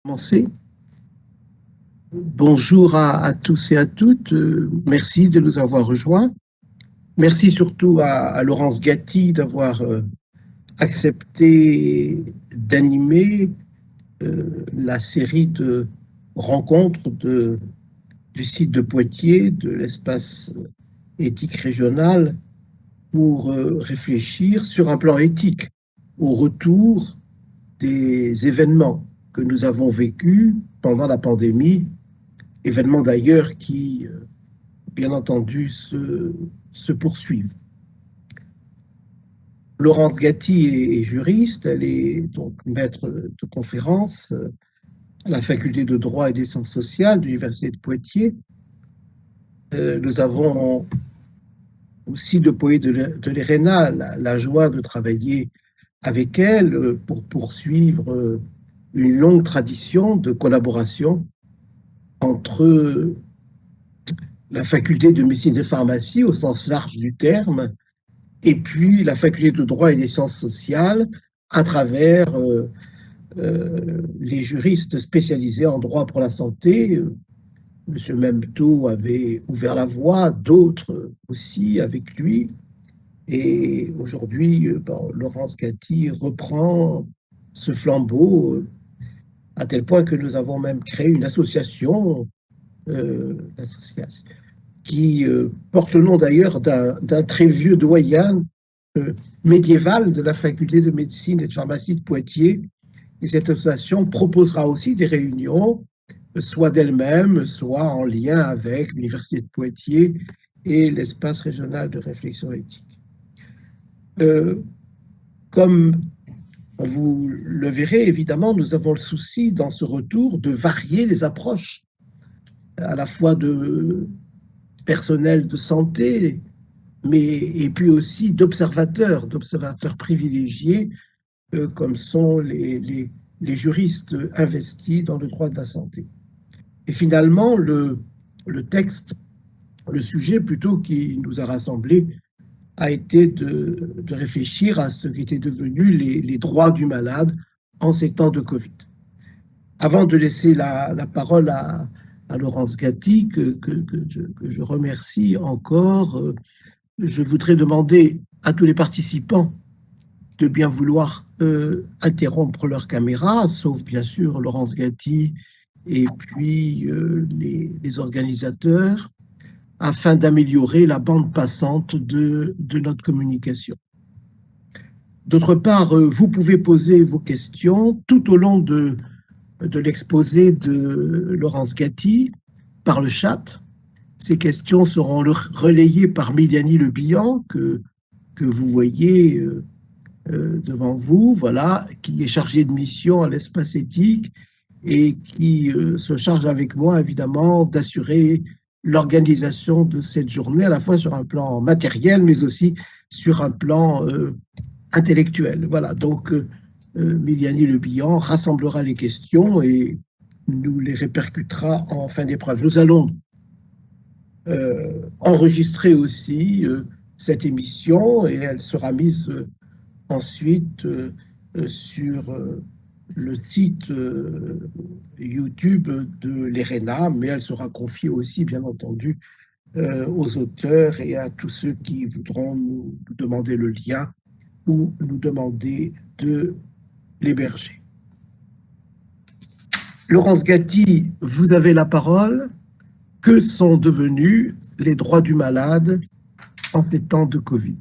Commencer. Bonjour à tous et à toutes. Merci de nous avoir rejoints. Merci surtout à Laurence Gatti d'avoir accepté d'animer la série de rencontres du site de Poitiers, de l'espace éthique régional, pour réfléchir sur un plan éthique au retour des événements que nous avons vécus pendant la pandémie, événements d'ailleurs qui, bien entendu, se poursuivent. Laurence Gatti est juriste, elle est donc maître de conférence à la faculté de droit et des sciences sociales de l'Université de Poitiers. Nous avons aussi de l'ERENA la joie de travailler avec elle pour poursuivre une longue tradition de collaboration entre la faculté de médecine et pharmacie au sens large du terme, et puis la faculté de droit et des sciences sociales à travers les juristes spécialisés en droit pour la santé. M. Memto avait ouvert la voie, d'autres aussi avec lui. Et aujourd'hui, Laurence Gatti reprend ce flambeau à tel point que nous avons même créé une association qui porte le nom d'ailleurs d'un très vieux doyen médiéval de la faculté de médecine et de pharmacie de Poitiers. Et cette association proposera aussi des réunions, soit d'elle-même, soit en lien avec l'Université de Poitiers et l'espace régional de réflexion éthique. Comme vous le verrez, évidemment, nous avons le souci dans ce retour de varier les approches, à la fois de personnel de santé, et puis aussi d'observateurs privilégiés, comme sont les juristes investis dans le droit de la santé. Et finalement, le texte, le sujet plutôt qui nous a rassemblés, a été de réfléchir à ce qu'étaient devenus les droits du malade en ces temps de Covid. Avant de laisser la parole à Laurence Gatti, que je remercie encore, je voudrais demander à tous les participants de bien vouloir interrompre leur caméra, sauf bien sûr Laurence Gatti et puis les organisateurs, afin d'améliorer la bande passante de notre communication. D'autre part, vous pouvez poser vos questions tout au long de l'exposé de Laurence Gatti par le chat. Ces questions seront relayées par Mélianie Le Bihan, que vous voyez devant vous, voilà, qui est chargée de mission à l'espace éthique et qui se charge avec moi, évidemment, d'assurer l'organisation de cette journée, à la fois sur un plan matériel, mais aussi sur un plan intellectuel. Voilà, donc Mélianie Le Bihan rassemblera les questions et nous les répercutera en fin d'épreuve. Nous allons enregistrer aussi cette émission et elle sera mise ensuite sur le site YouTube de l'ERENA, mais elle sera confiée aussi, bien entendu, aux auteurs et à tous ceux qui voudront nous demander le lien ou nous demander de l'héberger. Laurence Gatti, vous avez la parole. Que sont devenus les droits du malade en ces temps de Covid?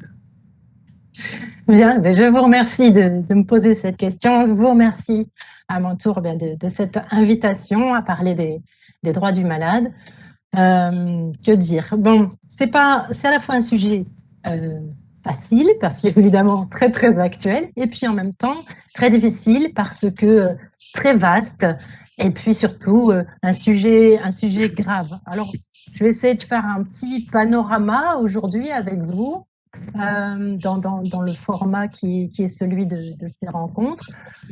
Bien, je vous remercie de me poser cette question. Je vous remercie à mon tour de cette invitation à parler des droits du malade. Que dire? Bon, c'est à la fois un sujet facile, parce qu'il est évidemment très, très actuel, et puis en même temps très difficile, parce que très vaste, et puis surtout un sujet grave. Alors, je vais essayer de faire un petit panorama aujourd'hui avec vous, dans le format qui est celui de ces rencontres.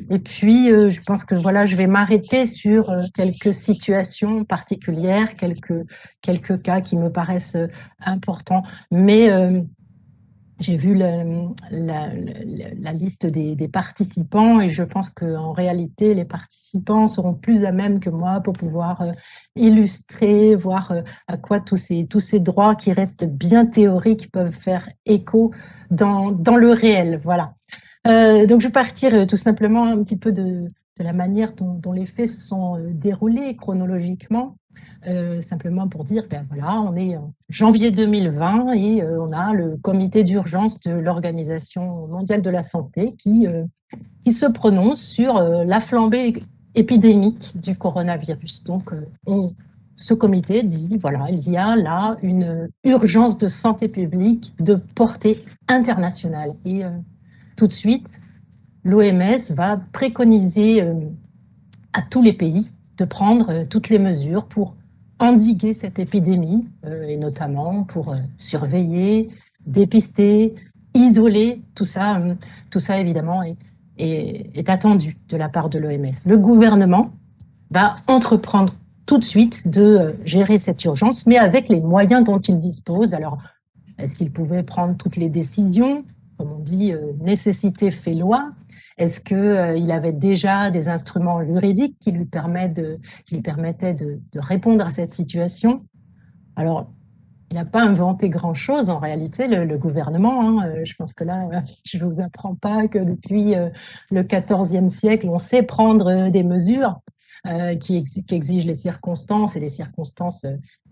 Et puis, je pense que voilà, je vais m'arrêter sur quelques situations particulières, quelques cas qui me paraissent importants. Mais J'ai vu la liste des participants et je pense qu'en réalité, les participants seront plus à même que moi pour pouvoir illustrer, voir à quoi tous ces droits qui restent bien théoriques peuvent faire écho dans le réel. Voilà. Donc, je vais partir tout simplement un petit peu de la manière dont les faits se sont déroulés chronologiquement. Simplement pour dire, ben voilà, on est en janvier 2020 et on a le comité d'urgence de l'Organisation mondiale de la santé qui se prononce sur la flambée épidémique du coronavirus. Donc, ce comité dit, voilà, il y a là une urgence de santé publique de portée internationale. Et tout de suite, l'OMS va préconiser à tous les pays de prendre toutes les mesures pour endiguer cette épidémie, et notamment pour surveiller, dépister, isoler. Tout ça évidemment, est attendu de la part de l'OMS. Le gouvernement va entreprendre tout de suite de gérer cette urgence, mais avec les moyens dont il dispose. Alors, est-ce qu'il pouvait prendre toutes les décisions? Comme on dit, nécessité fait loi. Est-ce qu'il avait déjà des instruments juridiques qui lui permettaient de répondre à cette situation? Alors, il n'a pas inventé grand-chose en réalité, le gouvernement. Hein. Je pense que là, je ne vous apprends pas que depuis le XIVe siècle, on sait prendre des mesures qui exigent les circonstances et des circonstances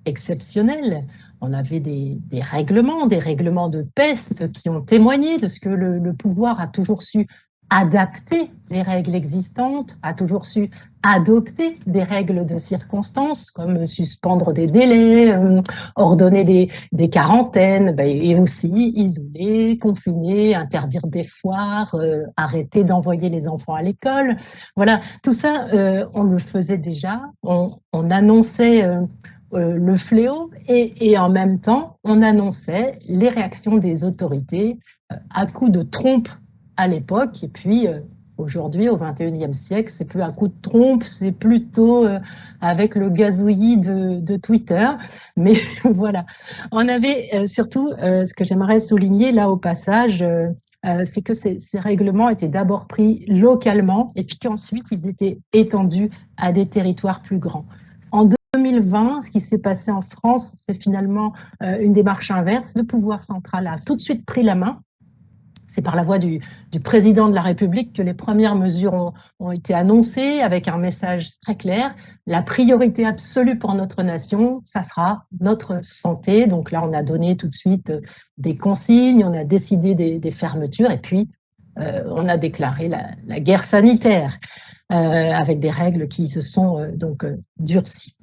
exceptionnelles. On avait des règlements de peste qui ont témoigné de ce que le pouvoir a toujours su adapter les règles existantes, a toujours su adopter des règles de circonstances, comme suspendre des délais, ordonner des quarantaines, et aussi isoler, confiner, interdire des foires, arrêter d'envoyer les enfants à l'école. Voilà, tout ça, on le faisait déjà, on annonçait le fléau et en même temps, on annonçait les réactions des autorités à coups de trompe à l'époque. Et puis, aujourd'hui, au XXIe siècle, c'est plus un coup de trompe, c'est plutôt avec le gazouillis de Twitter. Mais voilà, on avait surtout, ce que j'aimerais souligner là au passage, c'est que ces règlements étaient d'abord pris localement et puis qu'ensuite ils étaient étendus à des territoires plus grands. En 2020, ce qui s'est passé en France, c'est finalement une démarche inverse. Le pouvoir central a tout de suite pris la main. C'est par la voix du président de la République que les premières mesures ont été annoncées avec un message très clair. La priorité absolue pour notre nation, ça sera notre santé. Donc là, on a donné tout de suite des consignes, on a décidé des fermetures et puis on a déclaré la guerre sanitaire avec des règles qui se sont donc durcies.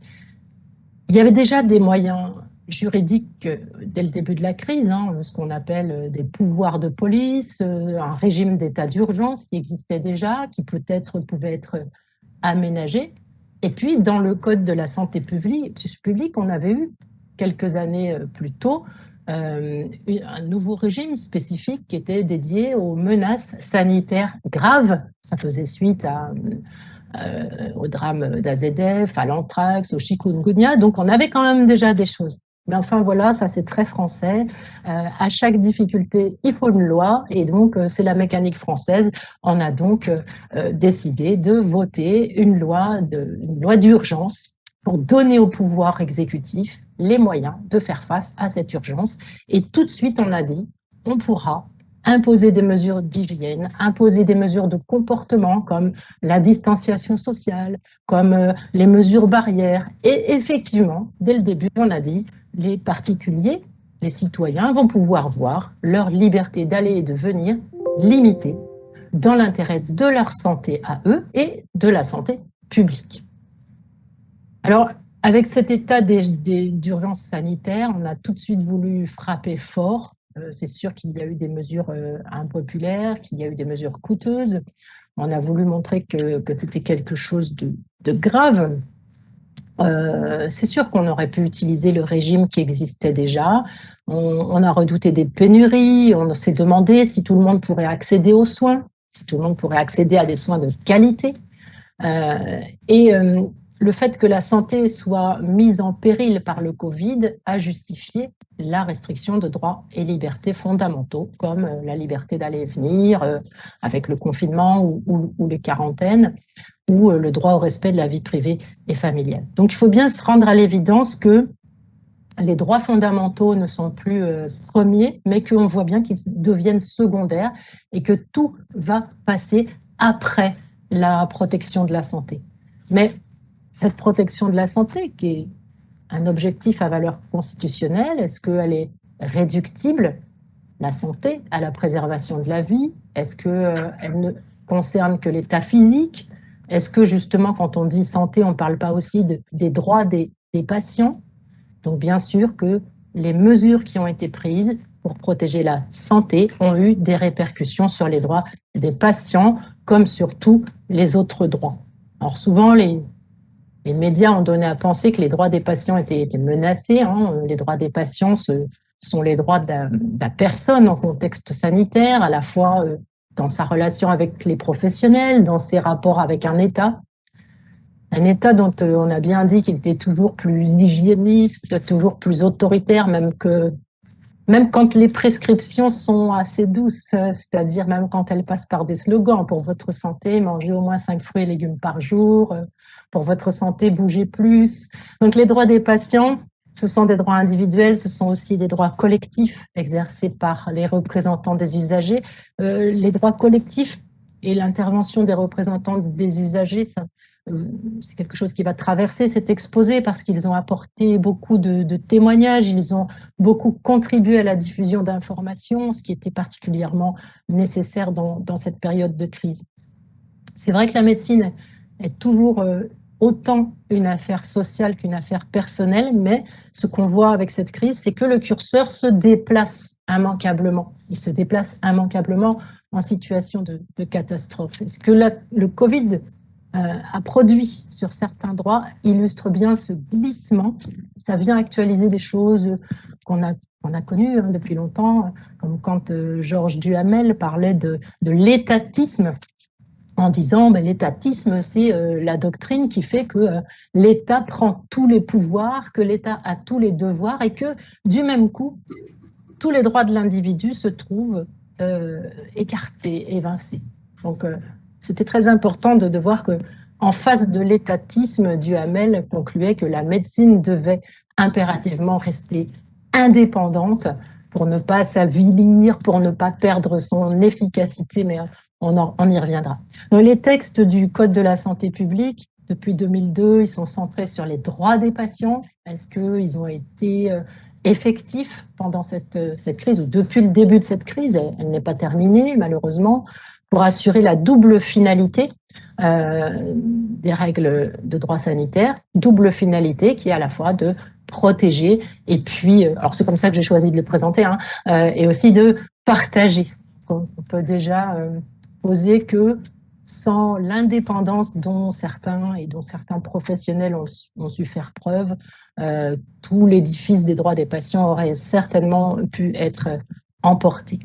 Il y avait déjà des moyens juridiques dès le début de la crise, hein, ce qu'on appelle des pouvoirs de police, un régime d'état d'urgence qui existait déjà, qui peut-être pouvait être aménagé. Et puis, dans le Code de la santé publique, on avait eu quelques années plus tôt un nouveau régime spécifique qui était dédié aux menaces sanitaires graves. Ça faisait suite au drame d'AZF, à l'anthrax, au chikungunya. Donc, on avait quand même déjà des choses. Mais enfin, voilà, ça c'est très français. À chaque difficulté, il faut une loi. Et donc, c'est la mécanique française. On a donc décidé de voter une loi d'urgence pour donner au pouvoir exécutif les moyens de faire face à cette urgence. Et tout de suite, on a dit, on pourra imposer des mesures d'hygiène, imposer des mesures de comportement comme la distanciation sociale, comme les mesures barrières. Et effectivement, dès le début, on a dit, les particuliers, les citoyens vont pouvoir voir leur liberté d'aller et de venir limitée dans l'intérêt de leur santé à eux et de la santé publique. Alors, avec cet état d'urgence sanitaire, on a tout de suite voulu frapper fort. C'est sûr qu'il y a eu des mesures impopulaires, qu'il y a eu des mesures coûteuses. On a voulu montrer que c'était quelque chose de grave. C'est sûr qu'on aurait pu utiliser le régime qui existait déjà. On a redouté des pénuries, on s'est demandé si tout le monde pourrait accéder aux soins, si tout le monde pourrait accéder à des soins de qualité. le fait que la santé soit mise en péril par le Covid a justifié la restriction de droits et libertés fondamentaux, comme la liberté d'aller et venir avec le confinement ou les quarantaines, ou le droit au respect de la vie privée et familiale. Donc il faut bien se rendre à l'évidence que les droits fondamentaux ne sont plus premiers, mais qu'on voit bien qu'ils deviennent secondaires et que tout va passer après la protection de la santé. Mais cette protection de la santé, qui est un objectif à valeur constitutionnelle, est-ce qu'elle est réductible, la santé, à la préservation de la vie? Est-ce qu'elle ne concerne que l'état physique? Est-ce que justement, quand on dit santé, on ne parle pas aussi des droits des patients? Donc bien sûr que les mesures qui ont été prises pour protéger la santé ont eu des répercussions sur les droits des patients, comme sur tous les autres droits. Alors souvent, les médias ont donné à penser que les droits des patients étaient menacés. Les droits des patients sont les droits de la personne en contexte sanitaire, à la fois dans sa relation avec les professionnels, dans ses rapports avec un État. Un État dont on a bien dit qu'il était toujours plus hygiéniste, toujours plus autoritaire, même quand les prescriptions sont assez douces, c'est-à-dire même quand elles passent par des slogans. Pour votre santé, mangez au moins 5 fruits et légumes par jour. Pour votre santé, bougez plus. Donc les droits des patients, ce sont des droits individuels, ce sont aussi des droits collectifs exercés par les représentants des usagers. Les droits collectifs et l'intervention des représentants des usagers, c'est quelque chose qui va traverser cet exposé parce qu'ils ont apporté beaucoup de témoignages, ils ont beaucoup contribué à la diffusion d'informations, ce qui était particulièrement nécessaire dans cette période de crise. C'est vrai que la médecine est toujours autant une affaire sociale qu'une affaire personnelle, mais ce qu'on voit avec cette crise, c'est que le curseur se déplace immanquablement. Il se déplace immanquablement en situation de catastrophe. Est-ce que le Covid a produit sur certains droits illustre bien ce glissement. Ça vient actualiser des choses qu'on a connues depuis longtemps, comme quand Georges Duhamel parlait de l'étatisme, en disant l'étatisme, c'est la doctrine qui fait que l'État prend tous les pouvoirs, que l'État a tous les devoirs et que, du même coup, tous les droits de l'individu se trouvent écartés, évincés. Donc, c'était très important de voir que, en face de l'étatisme, Duhamel concluait que la médecine devait impérativement rester indépendante pour ne pas s'avilir, pour ne pas perdre son efficacité, mais on y reviendra. Donc, les textes du Code de la santé publique, depuis 2002, ils sont centrés sur les droits des patients. Est-ce qu'ils ont été effectifs pendant cette crise, ou depuis le début de cette crise, elle n'est pas terminée malheureusement, pour assurer la double finalité des règles de droit sanitaire, double finalité qui est à la fois de protéger et puis, alors c'est comme ça que j'ai choisi de le présenter, et aussi de partager. On peut déjà poser que sans l'indépendance dont certains professionnels ont su faire preuve, tout l'édifice des droits des patients aurait certainement pu être emporté.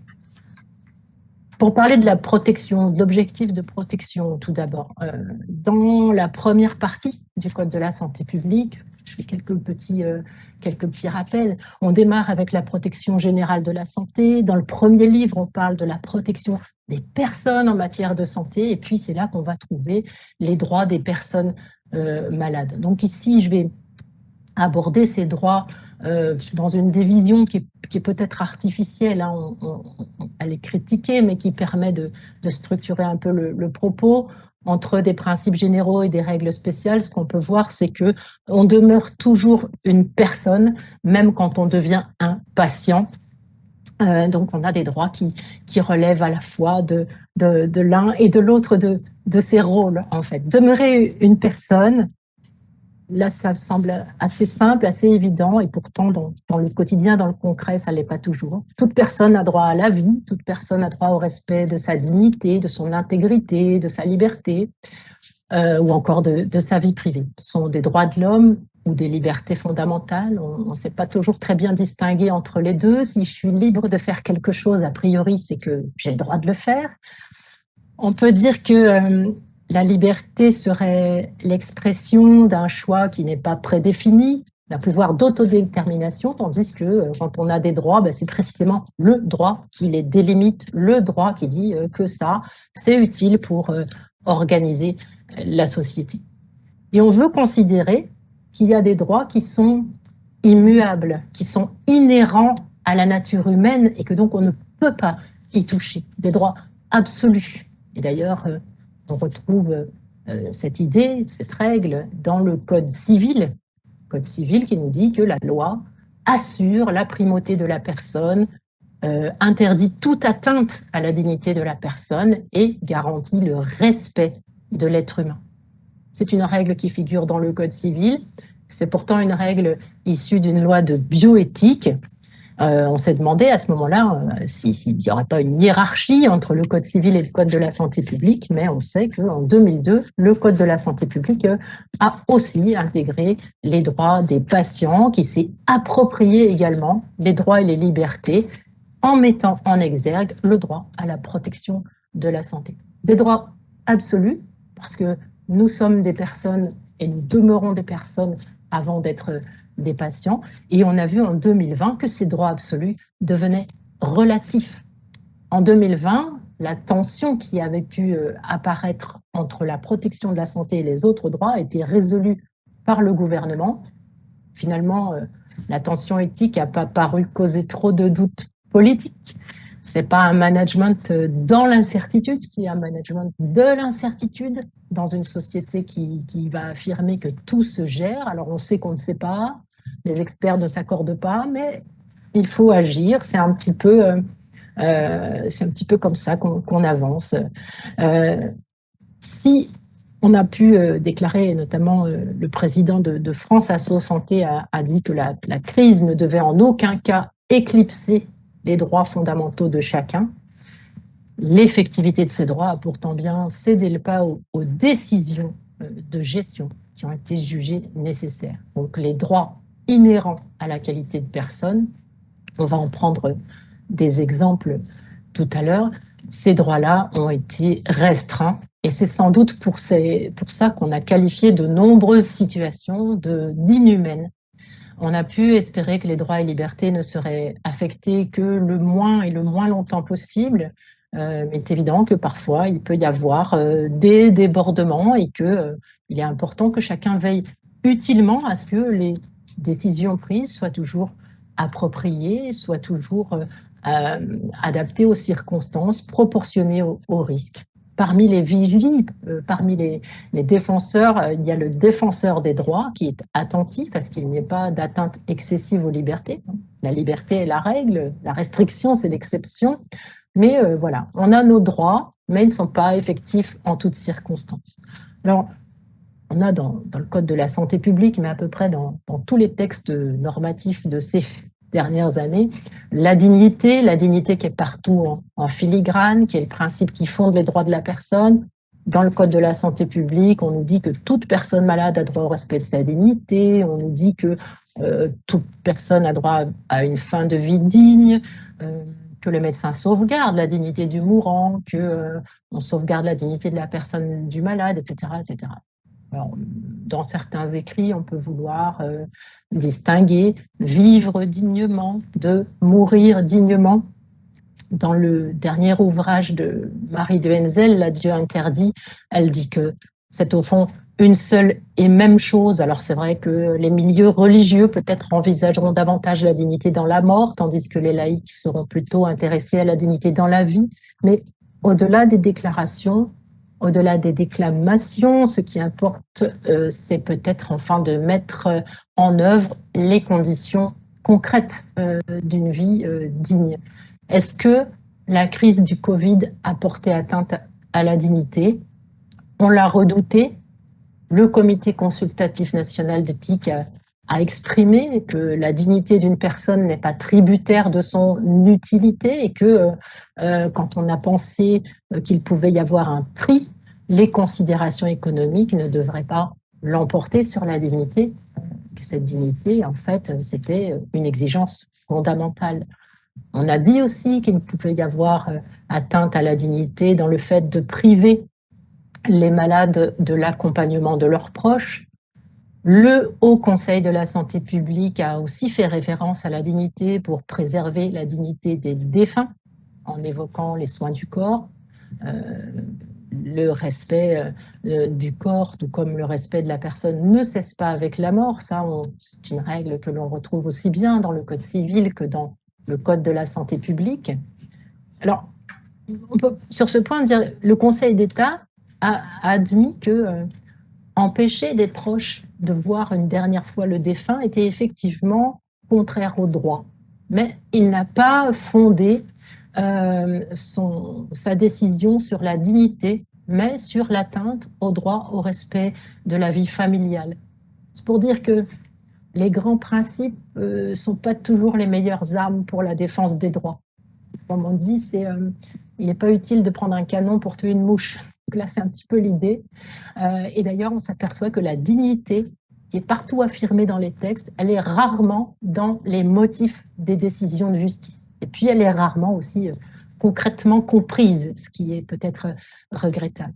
Pour parler de la protection, de l'objectif de protection, tout d'abord, dans la première partie du Code de la santé publique, je fais quelques petits rappels. On démarre avec la protection générale de la santé. Dans le premier livre, on parle de la protection des personnes en matière de santé. Et puis, c'est là qu'on va trouver les droits des personnes malades. Donc ici, je vais aborder ces droits dans une division qui est peut-être artificielle, elle est critiquée, mais qui permet de structurer un peu le propos entre des principes généraux et des règles spéciales. Ce qu'on peut voir, c'est que on demeure toujours une personne, même quand on devient un patient. Donc, on a des droits qui relèvent à la fois de l'un et de l'autre de ces rôles, en fait. Demeurer une personne, là, ça semble assez simple, assez évident, et pourtant, dans le quotidien, dans le concret, ça ne l'est pas toujours. Toute personne a droit à la vie, toute personne a droit au respect de sa dignité, de son intégrité, de sa liberté, ou encore de sa vie privée. Ce sont des droits de l'homme ou des libertés fondamentales. On ne sait pas toujours très bien distinguer entre les deux. Si je suis libre de faire quelque chose, a priori, c'est que j'ai le droit de le faire. On peut dire que la liberté serait l'expression d'un choix qui n'est pas prédéfini, d'un pouvoir d'autodétermination, tandis que quand on a des droits, c'est précisément le droit qui les délimite, le droit qui dit que ça, c'est utile pour organiser la société. Et on veut considérer qu'il y a des droits qui sont immuables, qui sont inhérents à la nature humaine et que donc on ne peut pas y toucher, des droits absolus. Et d'ailleurs, on retrouve cette idée, cette règle dans le Code civil qui nous dit que la loi assure la primauté de la personne, interdit toute atteinte à la dignité de la personne et garantit le respect de l'être humain. C'est une règle qui figure dans le Code civil. C'est pourtant une règle issue d'une loi de bioéthique. On s'est demandé à ce moment-là s'il n'y aurait pas une hiérarchie entre le Code civil et le Code de la santé publique, mais on sait qu'en 2002, le Code de la santé publique a aussi intégré les droits des patients, qui s'est approprié également les droits et les libertés en mettant en exergue le droit à la protection de la santé. Des droits absolus, parce que nous sommes des personnes et nous demeurons des personnes avant d'être des patients. Et on a vu en 2020 que ces droits absolus devenaient relatifs. En 2020, la tension qui avait pu apparaître entre la protection de la santé et les autres droits a été résolue par le gouvernement. Finalement, la tension éthique n'a pas paru causer trop de doutes politiques. Ce n'est pas un management dans l'incertitude, c'est un management de l'incertitude dans une société qui va affirmer que tout se gère. Alors on sait qu'on ne sait pas, les experts ne s'accordent pas, mais il faut agir. C'est un petit peu comme ça qu'on avance. Si on a pu déclarer, notamment le président de France Asso Santé a dit que la crise ne devait en aucun cas éclipser les droits fondamentaux de chacun. L'effectivité de ces droits a pourtant bien cédé le pas aux décisions de gestion qui ont été jugées nécessaires. Donc les droits inhérents à la qualité de personne, on va en prendre des exemples tout à l'heure, ces droits-là ont été restreints et c'est sans doute pour ça qu'on a qualifié de nombreuses situations d'inhumaines. On a pu espérer que les droits et libertés ne seraient affectés que le moins longtemps possible, mais c'est évident que parfois il peut y avoir des débordements et qu'il est important que chacun veille utilement à ce que les décisions prises soient toujours appropriées, soient toujours adaptées aux circonstances, proportionnées aux risques. Parmi les vigiles, parmi les défenseurs, il y a le défenseur des droits qui est attentif à ce qu'il n'y ait pas d'atteinte excessive aux libertés. La liberté est la règle, la restriction c'est l'exception. Mais voilà, on a nos droits, mais ils ne sont pas effectifs en toutes circonstances. Alors, on a dans le Code de la santé publique, mais à peu près dans tous les textes normatifs de ces dernières années, la dignité qui est partout en filigrane, qui est le principe qui fonde les droits de la personne. Dans le Code de la santé publique, on nous dit que toute personne malade a droit au respect de sa dignité, on nous dit que toute personne a droit à une fin de vie digne, que le médecin sauvegarde la dignité du mourant, qu'on sauvegarde la dignité de la personne du malade, etc., etc. Alors, dans certains écrits, on peut vouloir distinguer vivre dignement de mourir dignement. Dans le dernier ouvrage de Marie de Henzel, L'adieu interdit, elle dit que c'est au fond une seule et même chose. Alors c'est vrai que les milieux religieux peut-être envisageront davantage la dignité dans la mort, tandis que les laïcs seront plutôt intéressés à la dignité dans la vie. Mais au-delà des déclarations, au-delà des déclamations, ce qui importe, c'est peut-être enfin de mettre en œuvre les conditions concrètes d'une vie digne. Est-ce que la crise du Covid a porté atteinte à la dignité? On l'a redouté. Le Comité consultatif national d'éthique a exprimé que la dignité d'une personne n'est pas tributaire de son utilité et que quand on a pensé qu'il pouvait y avoir un prix, les considérations économiques ne devraient pas l'emporter sur la dignité, que cette dignité, en fait, c'était une exigence fondamentale. On a dit aussi qu'il ne pouvait y avoir atteinte à la dignité dans le fait de priver les malades de l'accompagnement de leurs proches. Le Haut Conseil de la santé publique a aussi fait référence à la dignité pour préserver la dignité des défunts, en évoquant les soins du corps, le respect du corps, tout comme le respect de la personne, ne cesse pas avec la mort. Ça, c'est une règle que l'on retrouve aussi bien dans le Code civil que dans le Code de la santé publique. Alors, on peut, sur ce point, dire le Conseil d'État a admis que empêcher des proches de voir une dernière fois le défunt était effectivement contraire au droit. Mais il n'a pas fondé sa décision sur la dignité, mais sur l'atteinte au droit au respect de la vie familiale. C'est pour dire que les grands principes ne sont pas toujours les meilleures armes pour la défense des droits. Comme on dit, il n'est pas utile de prendre un canon pour tuer une mouche. Donc là, c'est un petit peu l'idée. Et d'ailleurs, on s'aperçoit que la dignité, qui est partout affirmée dans les textes, elle est rarement dans les motifs des décisions de justice. Et puis, elle est rarement aussi concrètement comprise, ce qui est peut-être regrettable.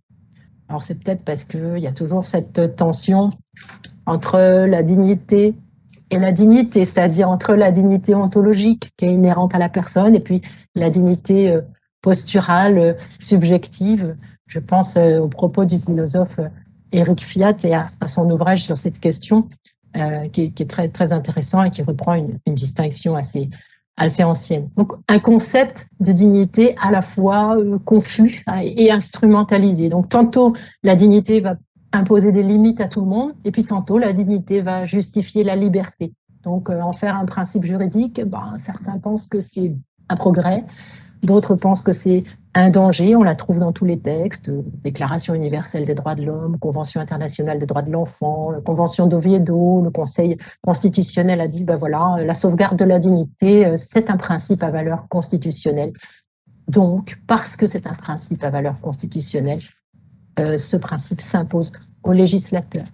Alors, c'est peut-être parce qu'il y a toujours cette tension entre la dignité et la dignité, c'est-à-dire entre la dignité ontologique qui est inhérente à la personne et puis la dignité posturale, subjective. Je pense aux propos du philosophe Éric Fiat et à son ouvrage sur cette question qui est très, très intéressant et qui reprend une distinction assez ancienne. Donc, un concept de dignité à la fois confus et instrumentalisé. Donc, tantôt, la dignité va imposer des limites à tout le monde, et puis tantôt, la dignité va justifier la liberté. Donc, en faire un principe juridique, certains pensent que c'est un progrès, d'autres pensent que c'est un danger. On la trouve dans tous les textes, Déclaration universelle des droits de l'homme, Convention internationale des droits de l'enfant, Convention d'Oviedo, le Conseil constitutionnel a dit, voilà, la sauvegarde de la dignité, c'est un principe à valeur constitutionnelle. Donc, parce que c'est un principe à valeur constitutionnelle, ce principe s'impose aux législateurs.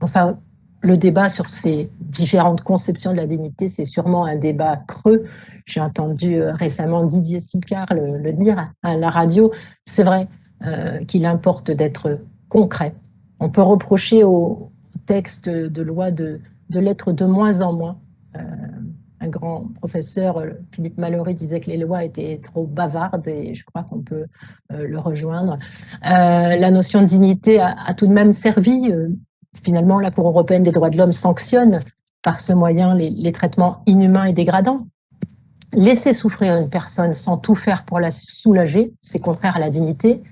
Enfin, le débat sur ces différentes conceptions de la dignité, c'est sûrement un débat creux. J'ai entendu récemment Didier Sicard le dire à la radio. C'est vrai qu'il importe d'être concret. On peut reprocher au texte de loi de l'être de moins en moins. Un grand professeur, Philippe Mallory, disait que les lois étaient trop bavardes et je crois qu'on peut le rejoindre. La notion de dignité a tout de même servi. Finalement, la Cour européenne des droits de l'homme sanctionne par ce moyen les traitements inhumains et dégradants. Laisser souffrir une personne sans tout faire pour la soulager, c'est contraire à la dignité.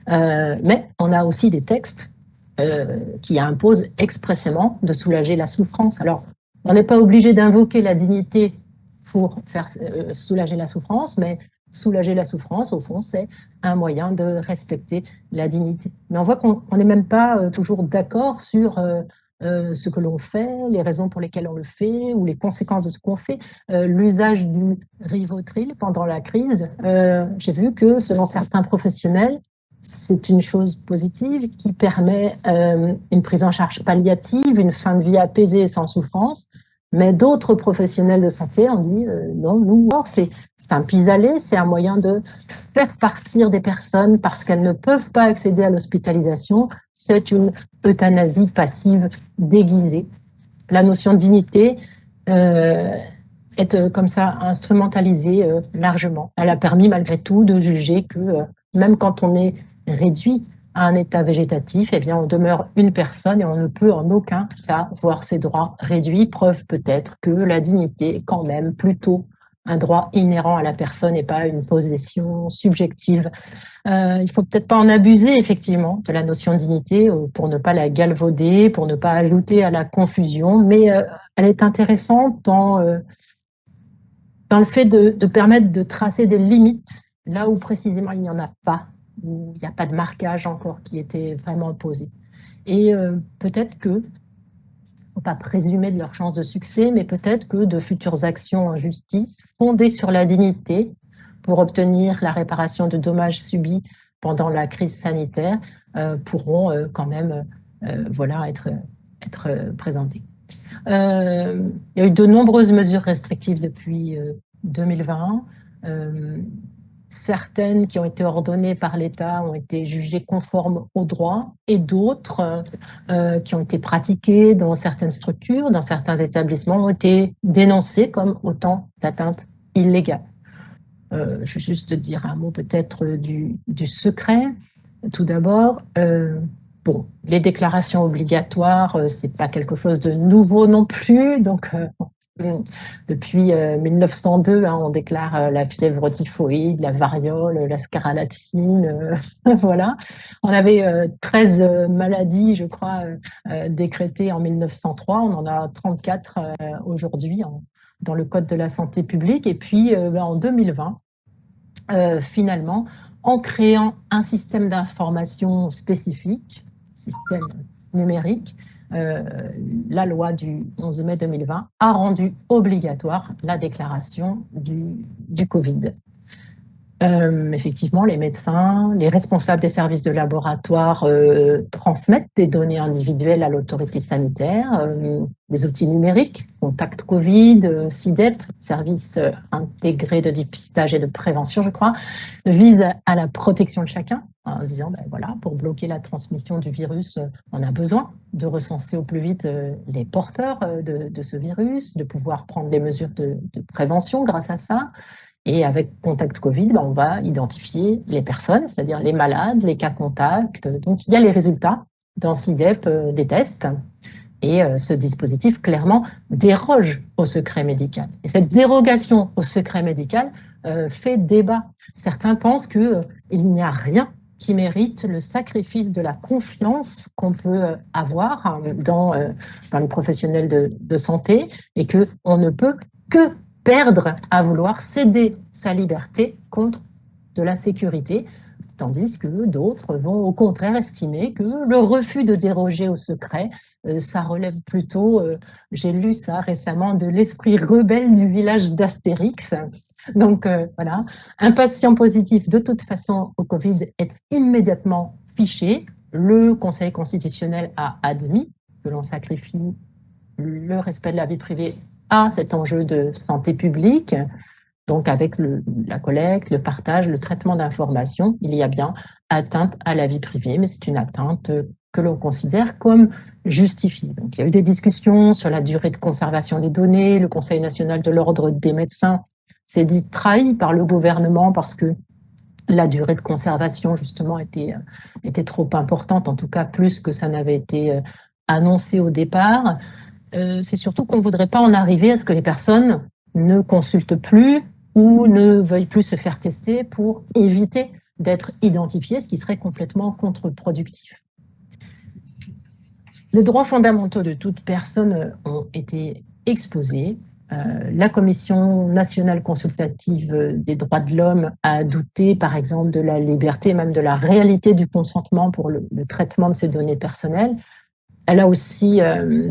Mais on a aussi des textes qui imposent expressément de soulager la souffrance. Alors, on n'est pas obligé d'invoquer la dignité pour faire soulager la souffrance, mais soulager la souffrance, au fond, c'est un moyen de respecter la dignité. Mais on voit qu'on n'est même pas toujours d'accord sur ce que l'on fait, les raisons pour lesquelles on le fait ou les conséquences de ce qu'on fait. L'usage du Rivotril pendant la crise, j'ai vu que selon certains professionnels, c'est une chose positive qui permet une prise en charge palliative, une fin de vie apaisée et sans souffrance. Mais d'autres professionnels de santé ont dit non, nous, c'est un pis-aller, c'est un moyen de faire partir des personnes parce qu'elles ne peuvent pas accéder à l'hospitalisation. C'est une euthanasie passive déguisée. La notion de dignité est comme ça instrumentalisée largement. Elle a permis malgré tout de juger que même quand on est réduit à un état végétatif, eh bien, on demeure une personne et on ne peut en aucun cas voir ses droits réduits. Preuve peut-être que la dignité est quand même plutôt un droit inhérent à la personne et pas une possession subjective. Il faut peut-être pas en abuser effectivement de la notion de dignité pour ne pas la galvauder, pour ne pas ajouter à la confusion, mais elle est intéressante dans le fait de permettre de tracer des limites là où précisément il n'y en a pas, où il n'y a pas de marquage encore qui était vraiment posé. Et peut-être que, faut pas présumer de leur chance de succès, mais peut-être que de futures actions en justice fondées sur la dignité pour obtenir la réparation de dommages subis pendant la crise sanitaire pourront quand même être présentées. Il y a eu de nombreuses mesures restrictives depuis 2020. certaines qui ont été ordonnées par l'État ont été jugées conformes au droit et d'autres qui ont été pratiquées dans certaines structures, dans certains établissements, ont été dénoncées comme autant d'atteintes illégales. Je vais juste dire un mot peut-être du secret. Tout d'abord, bon, les déclarations obligatoires, c'est pas quelque chose de nouveau non plus. Donc, depuis 1902, hein, on déclare la fièvre typhoïde, la variole, la scarlatine, voilà. On avait 13 maladies, je crois, décrétées en 1903. On en a 34 aujourd'hui dans le Code de la santé publique. Et puis, en 2020, finalement, en créant un système d'information spécifique, système numérique, la loi du 11 mai 2020 a rendu obligatoire la déclaration du Covid. Effectivement, les médecins, les responsables des services de laboratoire transmettent des données individuelles à l'autorité sanitaire. Des outils numériques, Contact Covid, SIDEP, service intégré de dépistage et de prévention, je crois, visent à la protection de chacun en disant, ben voilà, pour bloquer la transmission du virus, on a besoin de recenser au plus vite les porteurs de ce virus, de pouvoir prendre des mesures de prévention grâce à ça. Et avec Contact Covid, on va identifier les personnes, c'est-à-dire les malades, les cas contacts. Donc, il y a les résultats dans SIDEP des tests. Et ce dispositif, clairement, déroge au secret médical. Et cette dérogation au secret médical fait débat. Certains pensent qu'il n'y a rien qui mérite le sacrifice de la confiance qu'on peut avoir dans les professionnels de santé et qu'on ne peut que perdre à vouloir céder sa liberté contre de la sécurité, tandis que d'autres vont au contraire estimer que le refus de déroger au secret, ça relève plutôt, j'ai lu ça récemment, de l'esprit rebelle du village d'Astérix. Donc voilà, un patient positif de toute façon au Covid est immédiatement fiché. Le Conseil constitutionnel a admis que l'on sacrifie le respect de la vie privée à cet enjeu de santé publique. Donc, avec la collecte, le partage, le traitement d'informations, il y a bien atteinte à la vie privée, mais c'est une atteinte que l'on considère comme justifiée. Donc, il y a eu des discussions sur la durée de conservation des données. Le Conseil national de l'ordre des médecins s'est dit trahi par le gouvernement parce que la durée de conservation, justement, était trop importante, en tout cas plus que ça n'avait été annoncé au départ. C'est surtout qu'on ne voudrait pas en arriver à ce que les personnes ne consultent plus ou ne veuillent plus se faire tester pour éviter d'être identifiées, ce qui serait complètement contre-productif. Les droits fondamentaux de toute personne ont été exposés. La Commission nationale consultative des droits de l'homme a douté, par exemple, de la liberté, même de la réalité du consentement pour le traitement de ces données personnelles. Elle a aussi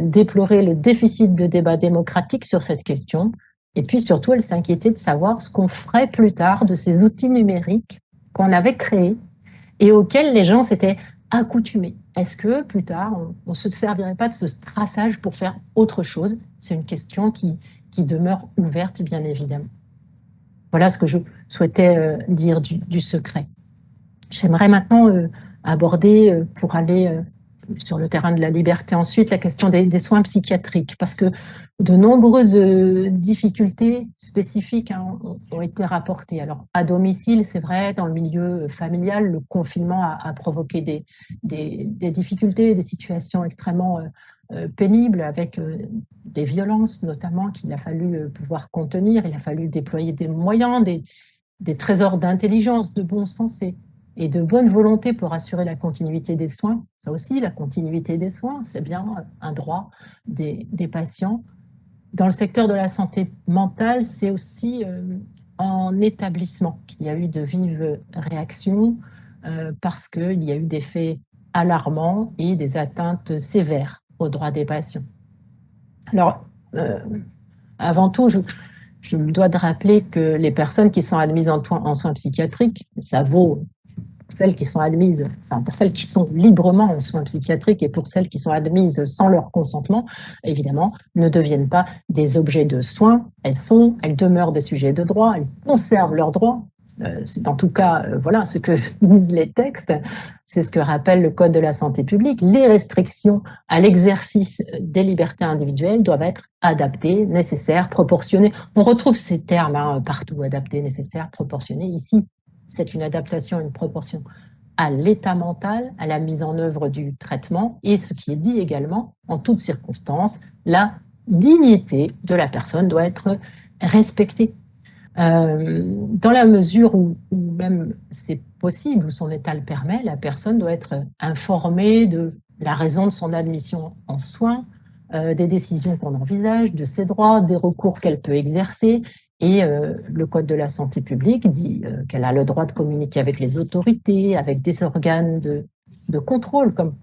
déploré le déficit de débat démocratique sur cette question. Et puis surtout, elle s'inquiétait de savoir ce qu'on ferait plus tard de ces outils numériques qu'on avait créés et auxquels les gens s'étaient accoutumés. Est-ce que plus tard, on ne se servirait pas de ce traçage pour faire autre chose? C'est une question qui demeure ouverte, bien évidemment. Voilà ce que je souhaitais dire du secret. J'aimerais maintenant aborder, pour aller sur le terrain de la liberté ensuite, la question des soins psychiatriques, parce que de nombreuses difficultés spécifiques ont été rapportées. Alors, à domicile, c'est vrai, dans le milieu familial, le confinement a provoqué des difficultés, des situations extrêmement pénibles, avec des violences notamment qu'il a fallu pouvoir contenir. Il a fallu déployer des moyens, des trésors d'intelligence, de bon sens et de bonne volonté pour assurer la continuité des soins. Ça aussi, la continuité des soins, c'est bien un droit des patients. Dans le secteur de la santé mentale, c'est aussi en établissement qu'il y a eu de vives réactions parce qu'il y a eu des faits alarmants et des atteintes sévères aux droits des patients. Alors, avant tout, je me dois de rappeler que les personnes qui sont admises en soins psychiatriques, ça vaut pour celles qui sont admises, enfin pour celles qui sont librement en soins psychiatriques et pour celles qui sont admises sans leur consentement, évidemment, ne deviennent pas des objets de soins. Elles demeurent des sujets de droit, elles conservent leurs droits. c'est en tout cas voilà ce que disent les textes, c'est ce que rappelle le Code de la santé publique. Les restrictions à l'exercice des libertés individuelles doivent être adaptées, nécessaires, proportionnées. On retrouve ces termes partout, adaptées, nécessaires, proportionnées. Ici, c'est une adaptation, une proportion à l'état mental, à la mise en œuvre du traitement, et ce qui est dit également, en toutes circonstances, la dignité de la personne doit être respectée. Dans la mesure où même c'est possible, où son état le permet, la personne doit être informée de la raison de son admission en soins, des décisions qu'on envisage, de ses droits, des recours qu'elle peut exercer. Et le Code de la santé publique dit qu'elle a le droit de communiquer avec les autorités, avec des organes de contrôle, comme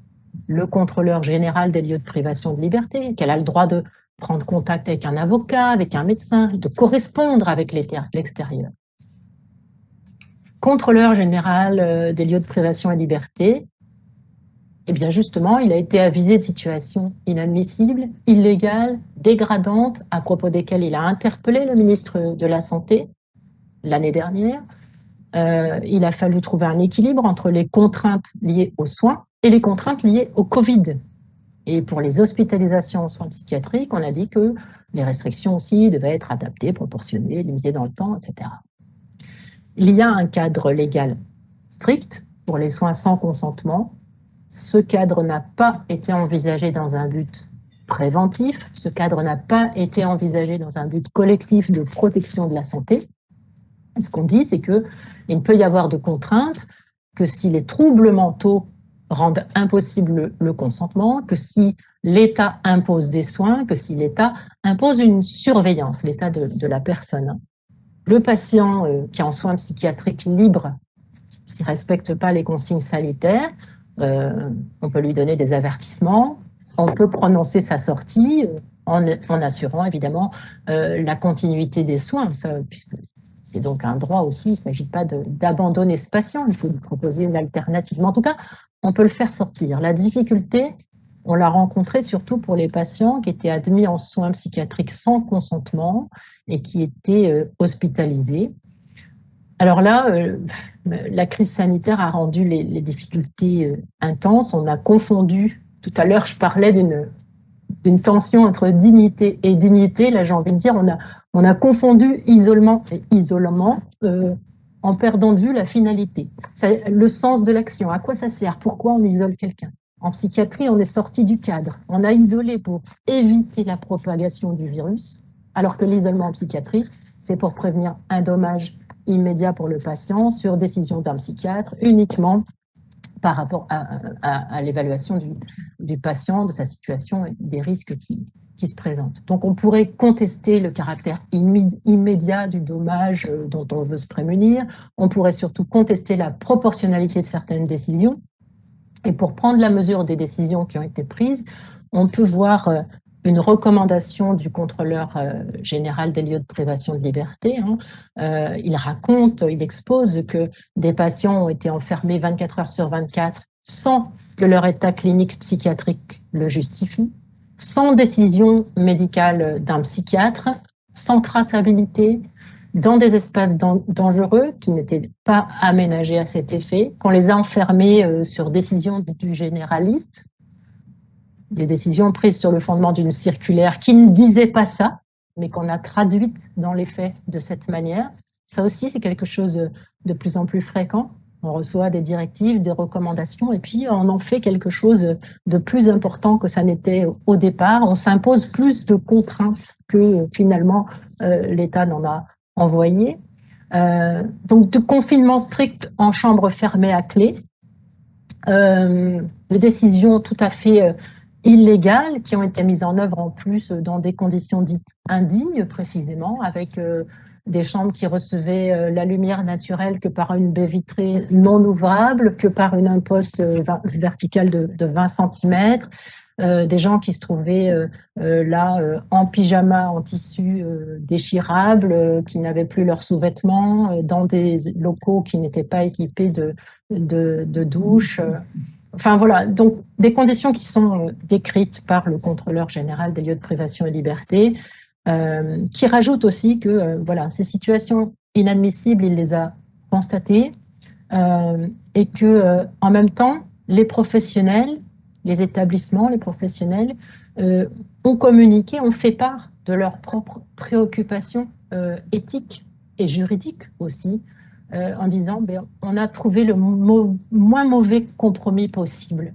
le contrôleur général des lieux de privation de liberté, qu'elle a le droit de prendre contact avec un avocat, avec un médecin, de correspondre avec l'extérieur. Contrôleur général des lieux de privation de liberté, eh bien justement, il a été avisé de situations inadmissibles, illégales, dégradantes, à propos desquelles il a interpellé le ministre de la Santé l'année dernière. Il a fallu trouver un équilibre entre les contraintes liées aux soins et les contraintes liées au Covid. Et pour les hospitalisations en soins psychiatriques, on a dit que les restrictions aussi devaient être adaptées, proportionnées, limitées dans le temps, etc. Il y a un cadre légal strict pour les soins sans consentement. Ce cadre n'a pas été envisagé dans un but préventif. Ce cadre n'a pas été envisagé dans un but collectif de protection de la santé. Ce qu'on dit, c'est qu'il ne peut y avoir de contraintes que si les troubles mentaux rendent impossible le consentement, que si l'État impose des soins, que si l'État impose une surveillance, l'état de la personne. Le patient qui est en soins psychiatriques libres, s'il ne respecte pas les consignes sanitaires, on peut lui donner des avertissements, on peut prononcer sa sortie en assurant évidemment la continuité des soins, ça, puisque c'est donc un droit aussi, il ne s'agit pas d'abandonner ce patient, il faut lui proposer une alternative. Mais en tout cas, on peut le faire sortir. La difficulté, on l'a rencontrée surtout pour les patients qui étaient admis en soins psychiatriques sans consentement et qui étaient hospitalisés. Alors là, la crise sanitaire a rendu les difficultés intenses. On a confondu, tout à l'heure je parlais d'une tension entre dignité et dignité. Là, j'ai envie de dire, on a confondu isolement et isolement en perdant de vue la finalité. Le sens de l'action, à quoi ça sert, pourquoi on isole quelqu'un. En psychiatrie, on est sorti du cadre. On a isolé pour éviter la propagation du virus, alors que l'isolement en psychiatrie, c'est pour prévenir un dommage immédiat pour le patient sur décision d'un psychiatre uniquement par rapport à l'évaluation du patient, de sa situation et des risques qui se présentent. Donc, on pourrait contester le caractère immédiat du dommage dont on veut se prémunir. On pourrait surtout contester la proportionnalité de certaines décisions. Et pour prendre la mesure des décisions qui ont été prises, on peut voir une recommandation du contrôleur général des lieux de privation de liberté. Il raconte, il expose que des patients ont été enfermés 24 heures sur 24 sans que leur état clinique psychiatrique le justifie, sans décision médicale d'un psychiatre, sans traçabilité, dans des espaces dangereux qui n'étaient pas aménagés à cet effet, qu'on les a enfermés sur décision du généraliste, des décisions prises sur le fondement d'une circulaire qui ne disait pas ça, mais qu'on a traduite dans les faits de cette manière. Ça aussi, c'est quelque chose de plus en plus fréquent. On reçoit des directives, des recommandations, et puis on en fait quelque chose de plus important que ça n'était au départ. On s'impose plus de contraintes que finalement l'État n'en a envoyé. Donc, de confinement strict en chambre fermée à clé, des décisions tout à fait illégales qui ont été mises en œuvre en plus dans des conditions dites indignes, précisément, avec des chambres qui recevaient la lumière naturelle que par une baie vitrée non ouvrable, que par une imposte verticale de 20 cm, des gens qui se trouvaient là en pyjama, en tissu déchirable, qui n'avaient plus leurs sous-vêtements, dans des locaux qui n'étaient pas équipés de douches. Enfin voilà, donc des conditions qui sont décrites par le contrôleur général des lieux de privation et liberté, qui rajoute aussi que voilà, ces situations inadmissibles, il les a constaté, et que en même temps, les professionnels, les établissements, les professionnels ont communiqué, ont fait part de leurs propres préoccupations éthiques et juridiques aussi, en disant on a trouvé le moins mauvais compromis possible.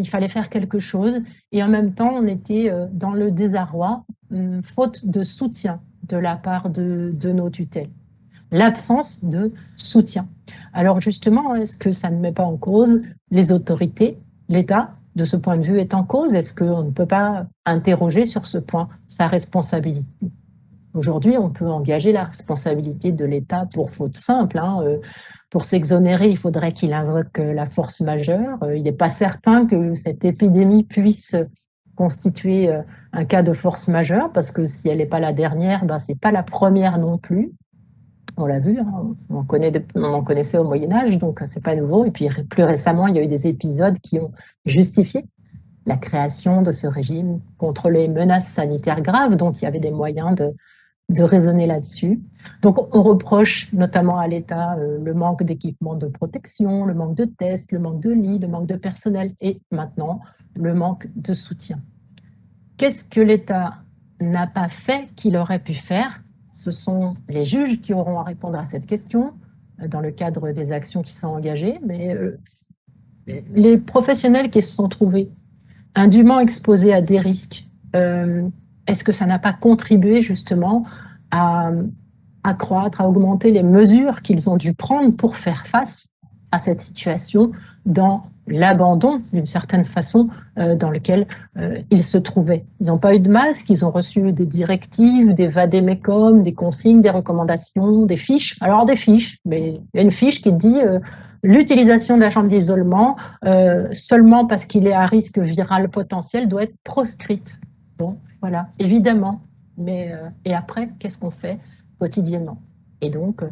Il fallait faire quelque chose et en même temps on était dans le désarroi, faute de soutien de la part de nos tutelles. L'absence de soutien. Alors justement, est-ce que ça ne met pas en cause les autorités, l'État, de ce point de vue est en cause? Est-ce qu'on ne peut pas interroger sur ce point sa responsabilité? Aujourd'hui, on peut engager la responsabilité de l'État pour faute simple. Pour s'exonérer, il faudrait qu'il invoque la force majeure. Il n'est pas certain que cette épidémie puisse constituer un cas de force majeure, parce que si elle n'est pas la dernière, ce n'est pas la première non plus. On l'a vu, on en connaissait au Moyen-Âge, donc c'est pas nouveau. Et puis plus récemment, il y a eu des épisodes qui ont justifié la création de ce régime contre les menaces sanitaires graves, donc il y avait des moyens de raisonner là-dessus. Donc on reproche notamment à l'État le manque d'équipements de protection, le manque de tests, le manque de lits, le manque de personnel et maintenant le manque de soutien. Qu'est-ce que l'État n'a pas fait qu'il aurait pu faire? Ce sont les juges qui auront à répondre à cette question dans le cadre des actions qui sont engagées, mais les professionnels qui se sont trouvés indûment exposés à des risques, est-ce que ça n'a pas contribué justement à accroître, à augmenter les mesures qu'ils ont dû prendre pour faire face à cette situation dans l'abandon, d'une certaine façon, dans lequel ils se trouvaient. Ils n'ont pas eu de masque, ils ont reçu des directives, des vade-mecum, des consignes, des recommandations, des fiches. Alors des fiches, mais il y a une fiche qui dit l'utilisation de la chambre d'isolement seulement parce qu'il est à risque viral potentiel doit être proscrite. Bon, voilà, évidemment. Mais et après, qu'est-ce qu'on fait quotidiennement? Et donc,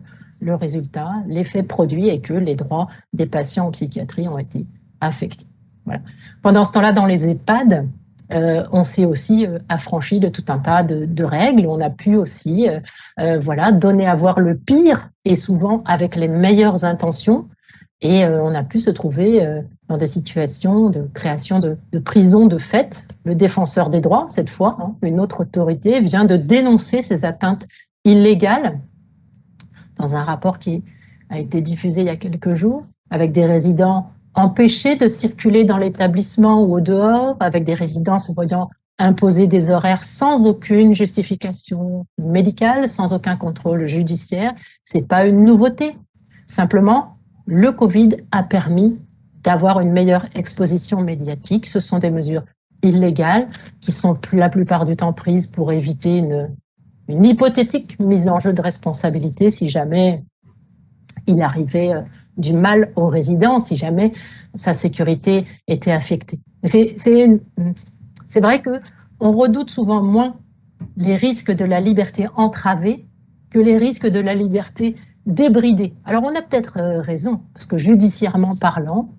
le résultat, l'effet produit est que les droits des patients en psychiatrie ont été affectés. Voilà. Pendant ce temps-là, dans les EHPAD, on s'est aussi affranchi de tout un tas de règles. On a pu aussi donner à voir le pire et souvent avec les meilleures intentions. Et on a pu se trouver dans des situations de création de prisons de fait. Le défenseur des droits, cette fois, une autre autorité, vient de dénoncer ces atteintes illégales dans un rapport qui a été diffusé il y a quelques jours, avec des résidents empêchés de circuler dans l'établissement ou au dehors, avec des résidents se voyant imposer des horaires sans aucune justification médicale, sans aucun contrôle judiciaire. C'est pas une nouveauté. Simplement, le Covid a permis d'avoir une meilleure exposition médiatique. Ce sont des mesures illégales qui sont la plupart du temps prises pour éviter une hypothétique mise en jeu de responsabilité si jamais il arrivait du mal au résident, si jamais sa sécurité était affectée. C'est vrai qu'on redoute souvent moins les risques de la liberté entravée que les risques de la liberté débridée. Alors on a peut-être raison, parce que judiciairement parlant,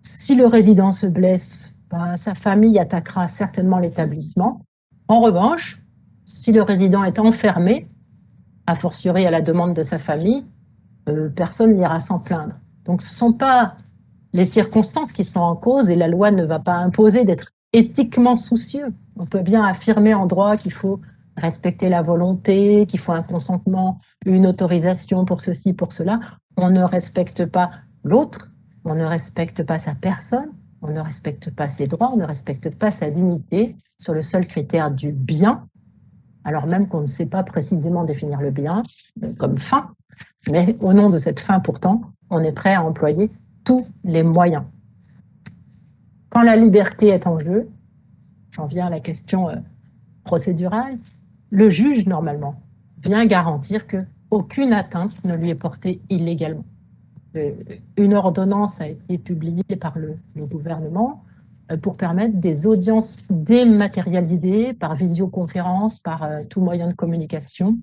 si le résident se blesse, sa famille attaquera certainement l'établissement. En revanche, si le résident est enfermé, a fortiori à la demande de sa famille, personne n'ira s'en plaindre. Donc ce ne sont pas les circonstances qui sont en cause et la loi ne va pas imposer d'être éthiquement soucieux. On peut bien affirmer en droit qu'il faut respecter la volonté, qu'il faut un consentement, une autorisation pour ceci, pour cela. On ne respecte pas l'autre, on ne respecte pas sa personne, on ne respecte pas ses droits, on ne respecte pas sa dignité sur le seul critère du bien, alors même qu'on ne sait pas précisément définir le bien comme fin, mais au nom de cette fin pourtant, on est prêt à employer tous les moyens. Quand la liberté est en jeu, j'en viens à la question procédurale, le juge, normalement, vient garantir qu'aucune atteinte ne lui est portée illégalement. Une ordonnance a été publiée par le gouvernement pour permettre des audiences dématérialisées par visioconférence, par tout moyen de communication.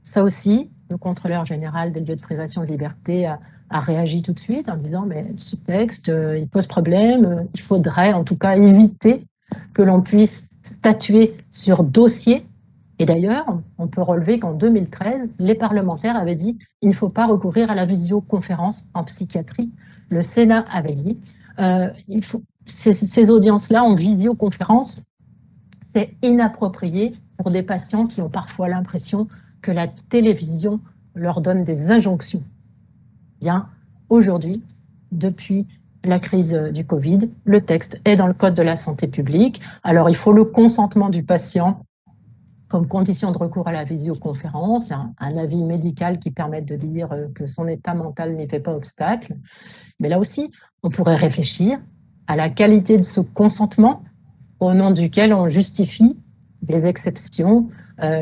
Ça aussi, le contrôleur général des lieux de privation de liberté a réagi tout de suite en disant mais ce texte, il pose problème, il faudrait en tout cas éviter que l'on puisse statuer sur dossier Et d'ailleurs, on peut relever qu'en 2013, les parlementaires avaient dit qu'il ne faut pas recourir à la visioconférence en psychiatrie. Le Sénat avait dit ces audiences-là en visioconférence, c'est inapproprié pour des patients qui ont parfois l'impression que la télévision leur donne des injonctions. Bien, aujourd'hui, depuis la crise du Covid, le texte est dans le Code de la santé publique. Alors, il faut le consentement du patient comme condition de recours à la visioconférence, un avis médical qui permette de dire que son état mental n'y fait pas obstacle. Mais là aussi, on pourrait réfléchir à la qualité de ce consentement au nom duquel on justifie des exceptions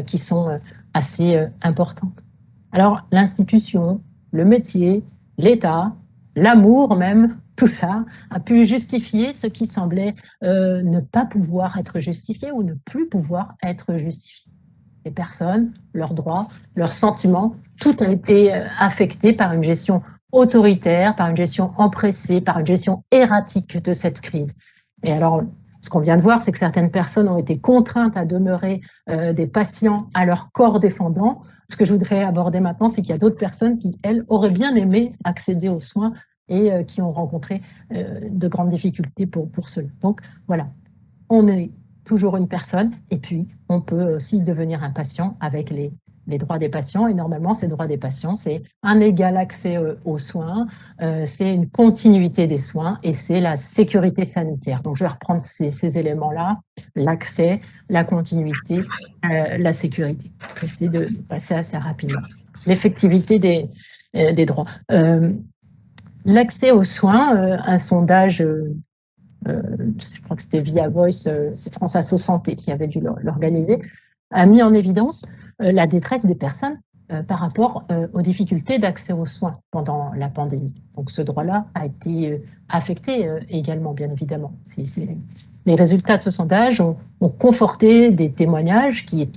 qui sont assez importantes. Alors, l'institution, le métier, l'État, l'amour même, tout ça a pu justifier ce qui semblait ne pas pouvoir être justifié ou ne plus pouvoir être justifié. Les personnes, leurs droits, leurs sentiments, tout a été affecté par une gestion autoritaire, par une gestion empressée, par une gestion erratique de cette crise. Et alors, ce qu'on vient de voir, c'est que certaines personnes ont été contraintes à demeurer des patients à leur corps défendant. Ce que je voudrais aborder maintenant, c'est qu'il y a d'autres personnes qui, elles, auraient bien aimé accéder aux soins et qui ont rencontré de grandes difficultés pour cela. Donc, voilà, on est toujours une personne et puis on peut aussi devenir un patient avec les droits des patients. Et normalement, ces droits des patients, c'est un égal accès aux soins, c'est une continuité des soins et c'est la sécurité sanitaire. Donc, je vais reprendre ces éléments-là, l'accès, la continuité, la sécurité. J'essaie de passer assez rapidement. L'effectivité des droits. L'accès aux soins, un sondage je crois que c'était via Voice, c'est France Asso Santé qui avait dû l'organiser, a mis en évidence la détresse des personnes par rapport aux difficultés d'accès aux soins pendant la pandémie. Donc ce droit-là a été affecté également, bien évidemment. Les résultats de ce sondage ont conforté des témoignages qui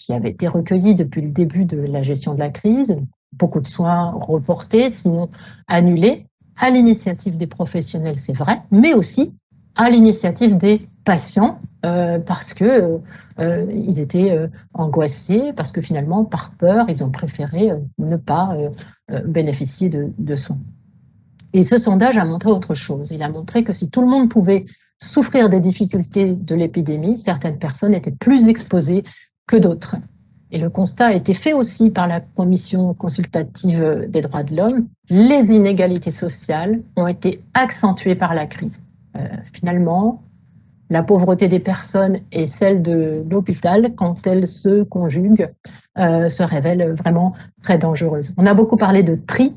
avaient été recueillis depuis le début de la gestion de la crise, beaucoup de soins reportés, sinon annulés, à l'initiative des professionnels, c'est vrai, mais aussi à l'initiative des patients parce que ils étaient angoissés, parce que finalement, par peur, ils ont préféré ne pas bénéficier de soins. Et ce sondage a montré autre chose. Il a montré que si tout le monde pouvait souffrir des difficultés de l'épidémie, certaines personnes étaient plus exposées que d'autres. Et le constat a été fait aussi par la Commission consultative des droits de l'homme. Les inégalités sociales ont été accentuées par la crise. Finalement, la pauvreté des personnes et celle de l'hôpital, quand elles se conjuguent, se révèlent vraiment très dangereuses. On a beaucoup parlé de tri.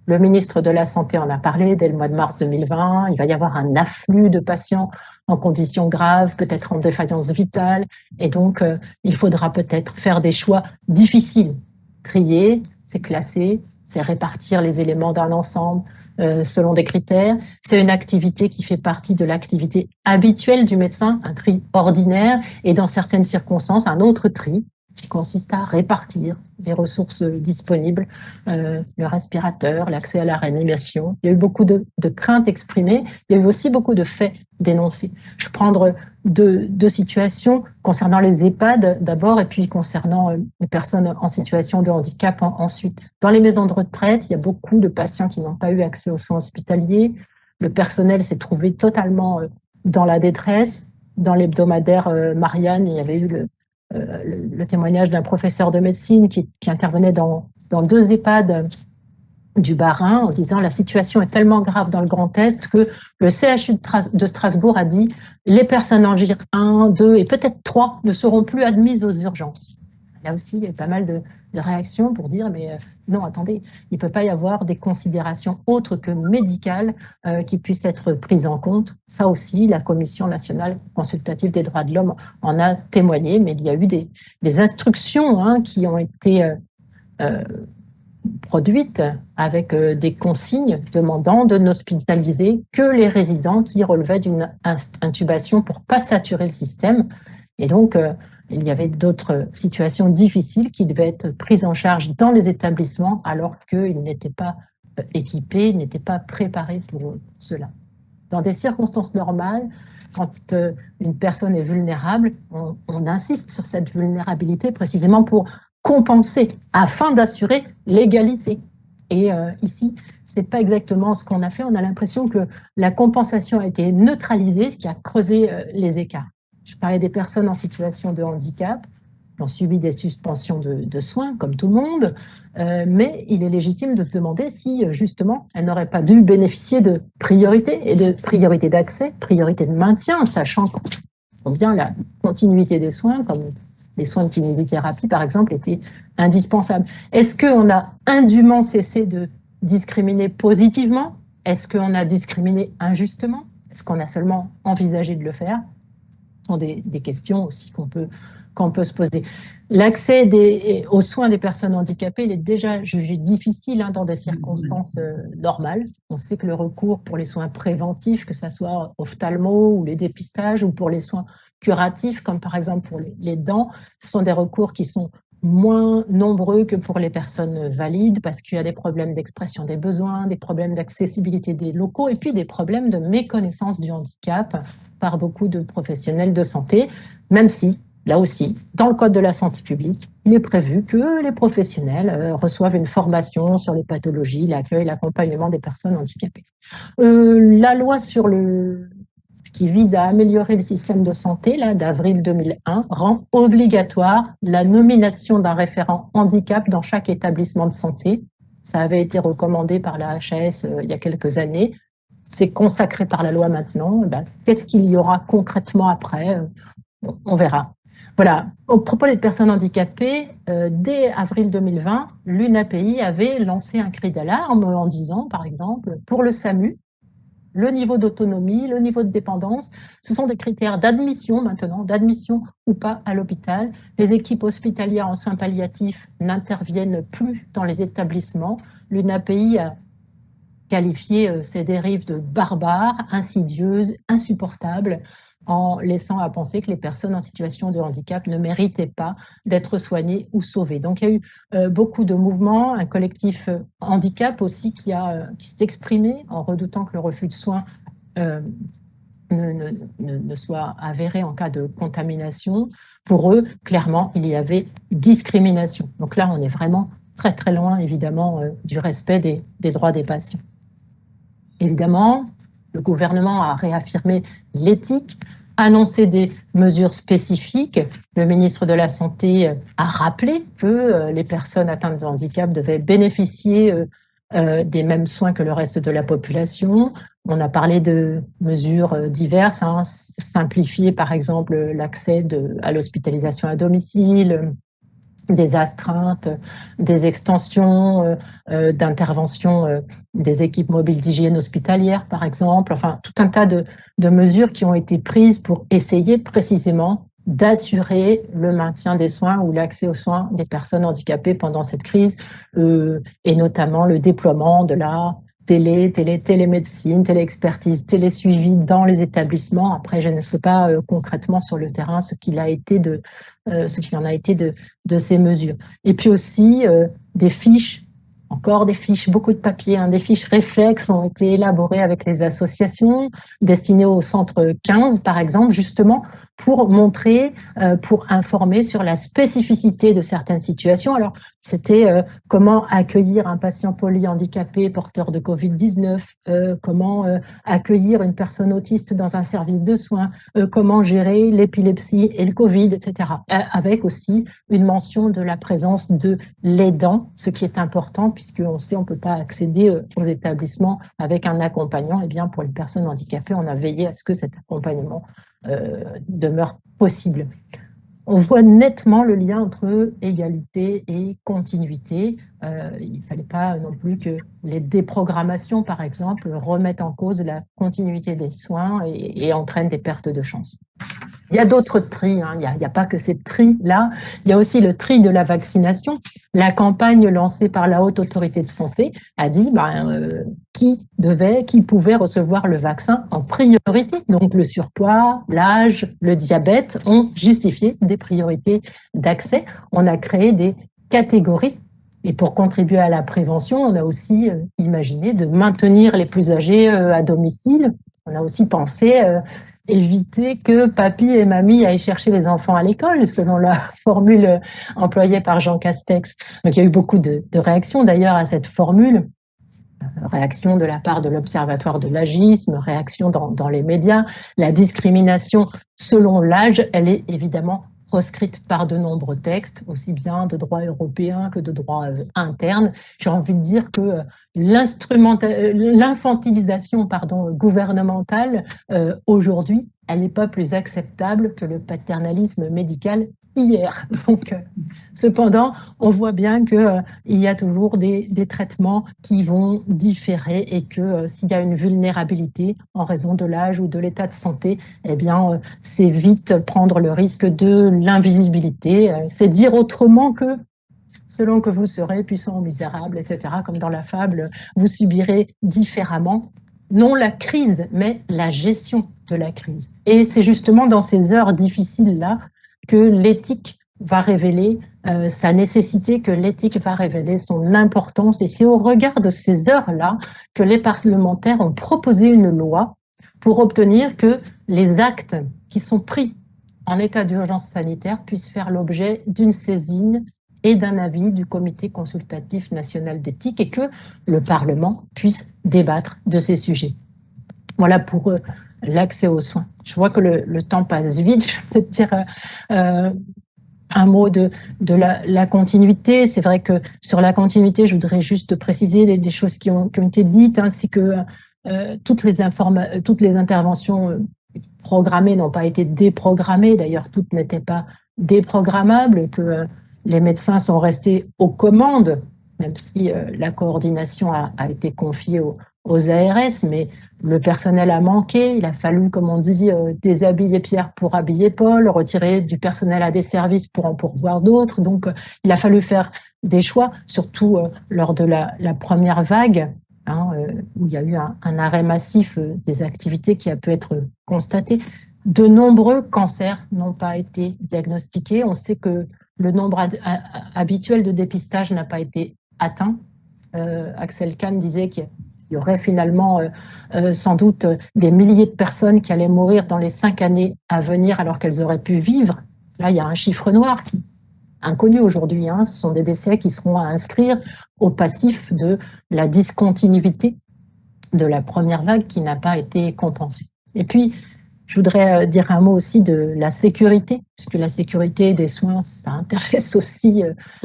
Le ministre de la Santé en a parlé dès le mois de mars 2020. Il va y avoir un afflux de patients en conditions graves, peut-être en défaillance vitale. Et donc, il faudra peut-être faire des choix difficiles. Trier, c'est classer, c'est répartir les éléments d'un ensemble selon des critères. C'est une activité qui fait partie de l'activité habituelle du médecin, un tri ordinaire, et dans certaines circonstances, un autre tri qui consiste à répartir les ressources disponibles, le respirateur, l'accès à la réanimation. Il y a eu beaucoup de craintes exprimées, il y a eu aussi beaucoup de faits dénoncés. Je vais prendre deux situations concernant les EHPAD d'abord et puis concernant les personnes en situation de handicap ensuite. Dans les maisons de retraite, il y a beaucoup de patients qui n'ont pas eu accès aux soins hospitaliers. Le personnel s'est trouvé totalement dans la détresse. Dans l'hebdomadaire Marianne, il y avait eu le témoignage d'un professeur de médecine qui intervenait dans 2 EHPAD du Bas-Rhin en disant la situation est tellement grave dans le Grand Est que le CHU de Strasbourg a dit les personnes âgées 1, 2 et peut-être 3 ne seront plus admises aux urgences. Là aussi, il y a pas mal de réactions pour dire mais non, attendez, il ne peut pas y avoir des considérations autres que médicales qui puissent être prises en compte. Ça aussi, la Commission nationale consultative des droits de l'homme en a témoigné, mais il y a eu des instructions qui ont été produites avec des consignes demandant de n'hospitaliser que les résidents qui relevaient d'une intubation pour ne pas saturer le système. Et donc, il y avait d'autres situations difficiles qui devaient être prises en charge dans les établissements alors qu'ils n'étaient pas équipés, ils n'étaient pas préparés pour cela. Dans des circonstances normales, quand une personne est vulnérable, on insiste sur cette vulnérabilité précisément pour compenser, afin d'assurer l'égalité. Et ici, c'est pas exactement ce qu'on a fait. On a l'impression que la compensation a été neutralisée, ce qui a creusé les écarts. Je parlais des personnes en situation de handicap qui ont subi des suspensions de soins, comme tout le monde, mais il est légitime de se demander si, justement, elles n'auraient pas dû bénéficier de priorité, et de priorité d'accès, priorité de maintien, sachant combien la continuité des soins, comme les soins de kinésithérapie, par exemple, étaient indispensables. Est-ce qu'on a indûment cessé de discriminer positivement? Est-ce qu'on a discriminé injustement? Est-ce qu'on a seulement envisagé de le faire? Ce sont des questions aussi qu'on peut se poser. L'accès aux soins des personnes handicapées, il est déjà jugé difficile dans des circonstances normales. On sait que le recours pour les soins préventifs, que ce soit ophtalmo ou les dépistages, ou pour les soins curatifs, comme par exemple pour les dents, ce sont des recours qui sont moins nombreux que pour les personnes valides, parce qu'il y a des problèmes d'expression des besoins, des problèmes d'accessibilité des locaux, et puis des problèmes de méconnaissance du handicap par beaucoup de professionnels de santé, même si, là aussi, dans le Code de la santé publique, il est prévu que les professionnels reçoivent une formation sur les pathologies, l'accueil, l'accompagnement des personnes handicapées. La loi qui vise à améliorer le système de santé, d'avril 2001, rend obligatoire la nomination d'un référent handicap dans chaque établissement de santé. Ça avait été recommandé par la HAS il y a quelques années. C'est consacré par la loi maintenant. Qu'est-ce qu'il y aura concrètement après? On verra. Voilà. Au propos des personnes handicapées, dès avril 2020, l'UNAPI avait lancé un cri d'alarme en disant, par exemple, pour le SAMU, le niveau d'autonomie, le niveau de dépendance, ce sont des critères d'admission maintenant, d'admission ou pas à l'hôpital. Les équipes hospitalières en soins palliatifs n'interviennent plus dans les établissements. L'UNAPI a qualifié ces dérives de barbares, insidieuses, insupportables, en laissant à penser que les personnes en situation de handicap ne méritaient pas d'être soignées ou sauvées. Donc il y a eu beaucoup de mouvements, un collectif handicap aussi qui s'est exprimé en redoutant que le refus de soins ne soit avéré en cas de contamination. Pour eux, clairement, il y avait discrimination. Donc là, on est vraiment très très loin, évidemment, du respect des droits des patients. Évidemment, le gouvernement a réaffirmé l'éthique, annoncé des mesures spécifiques. Le ministre de la Santé a rappelé que les personnes atteintes de handicap devaient bénéficier des mêmes soins que le reste de la population. On a parlé de mesures diverses, simplifier par exemple l'accès à l'hospitalisation à domicile, des astreintes, des extensions d'intervention des équipes mobiles d'hygiène hospitalière, par exemple. Enfin, tout un tas de mesures qui ont été prises pour essayer précisément d'assurer le maintien des soins ou l'accès aux soins des personnes handicapées pendant cette crise, et notamment le déploiement de la télémédecine, téléexpertise, télésuivi dans les établissements. Après, je ne sais pas concrètement sur le terrain ce qu'il en a été de ces mesures. Et puis aussi des fiches, encore des fiches, beaucoup de papier, des fiches réflexes ont été élaborées avec les associations destinées au centre 15, par exemple, justement pour montrer, pour informer sur la spécificité de certaines situations. Alors, c'était comment accueillir un patient polyhandicapé porteur de Covid-19, comment accueillir une personne autiste dans un service de soins, comment gérer l'épilepsie et le Covid, etc. Avec aussi une mention de la présence de l'aidant, ce qui est important puisqu'on sait on ne peut pas accéder aux établissements avec un accompagnant. Eh bien, pour les personnes handicapées, on a veillé à ce que cet accompagnement demeure possible. On voit nettement le lien entre égalité et continuité. Il ne fallait pas non plus que les déprogrammations, par exemple, remettent en cause la continuité des soins et entraînent des pertes de chance. Il y a d'autres tris, il n'y a pas que ces tris-là, il y a aussi le tri de la vaccination. La campagne lancée par la Haute Autorité de Santé a dit qui pouvait recevoir le vaccin en priorité. Donc le surpoids, l'âge, le diabète ont justifié des priorités d'accès. On a créé des catégories. Et pour contribuer à la prévention, on a aussi imaginé de maintenir les plus âgés à domicile. On a aussi pensé éviter que papy et mamie aillent chercher les enfants à l'école, selon la formule employée par Jean Castex. Donc il y a eu beaucoup de réactions d'ailleurs à cette formule. Réaction de la part de l'Observatoire de l'agisme, réaction dans les médias. La discrimination selon l'âge, elle est évidemment proscrite par de nombreux textes, aussi bien de droit européen que de droit interne. J'ai envie de dire que l'infantilisation gouvernementale aujourd'hui, elle n'est pas plus acceptable que le paternalisme médical hier. Donc, cependant, on voit bien qu'il y a toujours des traitements qui vont différer et que s'il y a une vulnérabilité en raison de l'âge ou de l'état de santé, eh bien, c'est vite prendre le risque de l'invisibilité. C'est dire autrement que selon que vous serez puissant ou misérable, etc., comme dans la fable, vous subirez différemment, non la crise, mais la gestion de la crise. Et c'est justement dans ces heures difficiles-là que l'éthique va révéler sa nécessité, que l'éthique va révéler son importance. Et c'est au regard de ces heures-là que les parlementaires ont proposé une loi pour obtenir que les actes qui sont pris en état d'urgence sanitaire puissent faire l'objet d'une saisine et d'un avis du Comité consultatif national d'éthique et que le Parlement puisse débattre de ces sujets. Voilà pour l'accès aux soins. Je vois que le temps passe vite. Je vais peut-être dire un mot de la continuité. C'est vrai que sur la continuité, je voudrais juste préciser des choses qui ont été dites, ainsi que toutes les interventions programmées n'ont pas été déprogrammées. D'ailleurs, toutes n'étaient pas déprogrammables, que les médecins sont restés aux commandes, même si la coordination a été confiée aux ARS, mais le personnel a manqué. Il a fallu, comme on dit, déshabiller Pierre pour habiller Paul, retirer du personnel à des services pour en pourvoir d'autres. Donc, il a fallu faire des choix, surtout lors de la première vague, où il y a eu un arrêt massif des activités qui a pu être constaté. De nombreux cancers n'ont pas été diagnostiqués. On sait que le nombre habituel de dépistage n'a pas été atteint. Axel Kahn disait qu'il y aurait finalement sans doute des milliers de personnes qui allaient mourir dans les 5 années à venir alors qu'elles auraient pu vivre. Là, il y a un chiffre noir inconnu aujourd'hui. Ce sont des décès qui seront à inscrire au passif de la discontinuité de la première vague qui n'a pas été compensée. Et puis, je voudrais dire un mot aussi de la sécurité, puisque la sécurité des soins, ça intéresse aussi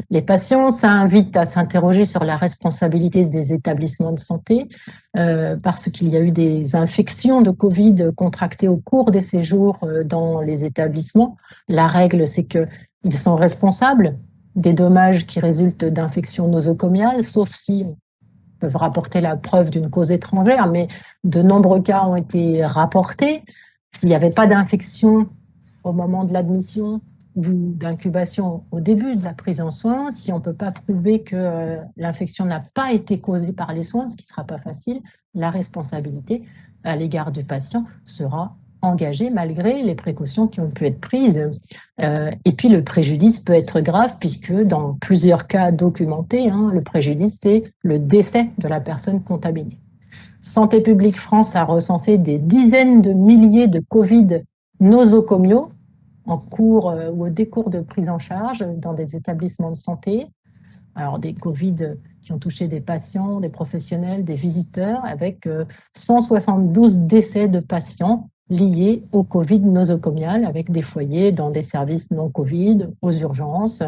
les patients. Ça invite à s'interroger sur la responsabilité des établissements de santé, parce qu'il y a eu des infections de Covid contractées au cours des séjours dans les établissements. La règle, c'est qu'ils sont responsables des dommages qui résultent d'infections nosocomiales, sauf si peuvent rapporter la preuve d'une cause étrangère, mais de nombreux cas ont été rapportés. S'il n'y avait pas d'infection au moment de l'admission ou d'incubation au début de la prise en soins, si on ne peut pas prouver que l'infection n'a pas été causée par les soins, ce qui ne sera pas facile, la responsabilité à l'égard du patient sera engagée malgré les précautions qui ont pu être prises. Et puis le préjudice peut être grave puisque dans plusieurs cas documentés, le préjudice, c'est le décès de la personne contaminée. Santé publique France a recensé des dizaines de milliers de Covid nosocomiaux en cours ou au décours de prise en charge dans des établissements de santé. Alors des Covid qui ont touché des patients, des professionnels, des visiteurs, avec 172 décès de patients liés au Covid nosocomial, avec des foyers dans des services non Covid, aux urgences,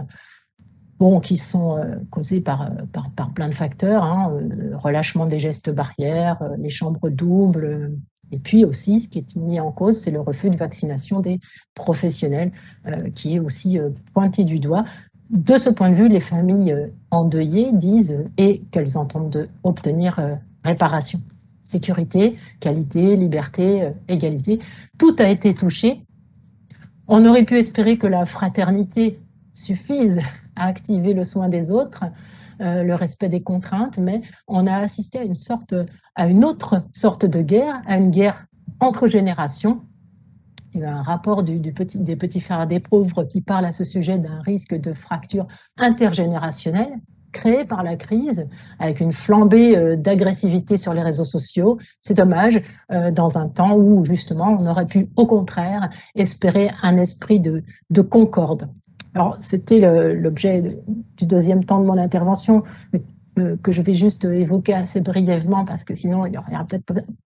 qui sont causés par plein de facteurs, relâchement des gestes barrières, les chambres doubles, et puis aussi, ce qui est mis en cause, c'est le refus de vaccination des professionnels, qui est aussi pointé du doigt. De ce point de vue, les familles endeuillées disent et qu'elles entendent obtenir réparation. Sécurité, qualité, liberté, égalité, tout a été touché. On aurait pu espérer que la fraternité suffise à activer le soin des autres, le respect des contraintes, mais on a assisté à une autre sorte de guerre, à une guerre entre générations. Il y a un rapport des petits frères des pauvres qui parle à ce sujet d'un risque de fracture intergénérationnelle. créé par la crise, avec une flambée d'agressivité sur les réseaux sociaux. C'est dommage, dans un temps où justement on aurait pu au contraire espérer un esprit de concorde. Alors c'était l'objet du deuxième temps de mon intervention, que je vais juste évoquer assez brièvement parce que sinon il n'y aura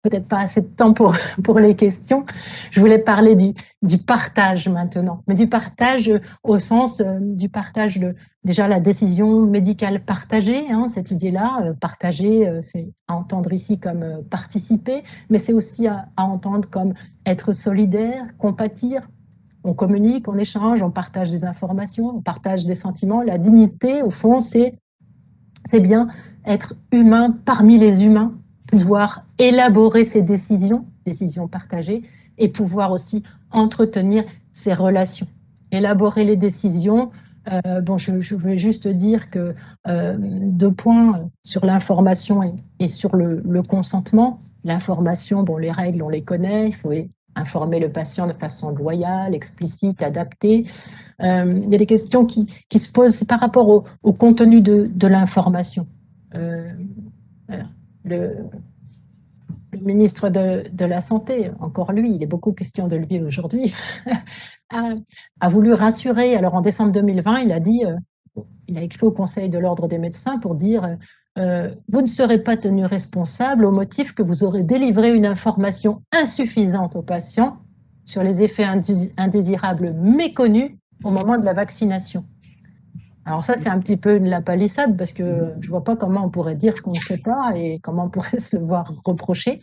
peut-être pas assez de temps pour les questions. Je voulais parler du partage maintenant, mais du partage au sens du partage de déjà la décision médicale partagée, hein, cette idée-là, partager, c'est à entendre ici comme participer, mais c'est aussi à entendre comme être solidaire, compatir. On communique, on échange, on partage des informations, on partage des sentiments. La dignité, au fond, c'est bien être humain parmi les humains, pouvoir élaborer ses décisions partagées, et pouvoir aussi entretenir ses relations. Élaborer les décisions, bon, je voulais juste dire que 2 points sur l'information et sur le consentement. L'information, bon, les règles, on les connaît, il faut informer le patient de façon loyale, explicite, adaptée. Il y a des questions qui se posent par rapport au contenu de l'information. Le ministre de la Santé, encore lui, il est beaucoup question de lui aujourd'hui, a voulu rassurer. Alors en décembre 2020, il a dit, il a écrit au Conseil de l'Ordre des médecins pour dire vous ne serez pas tenu responsable au motif que vous aurez délivré une information insuffisante aux patients sur les effets indésirables méconnus au moment de la vaccination. Alors ça, c'est un petit peu une lapalissade parce que je ne vois pas comment on pourrait dire ce qu'on ne sait pas et comment on pourrait se le voir reprocher.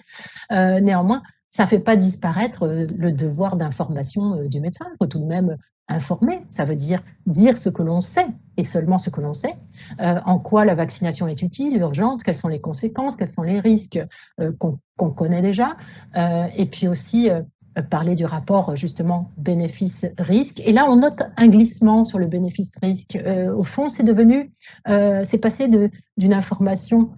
Néanmoins, ça ne fait pas disparaître le devoir d'information du médecin. Il faut tout de même informer. Ça veut dire ce que l'on sait et seulement ce que l'on sait. En quoi la vaccination est utile, urgente, quelles sont les conséquences, quels sont les risques qu'on connaît déjà. Et puis aussi parler du rapport justement bénéfice-risque. Et là, on note un glissement sur le bénéfice-risque. Au fond, c'est passé d'une information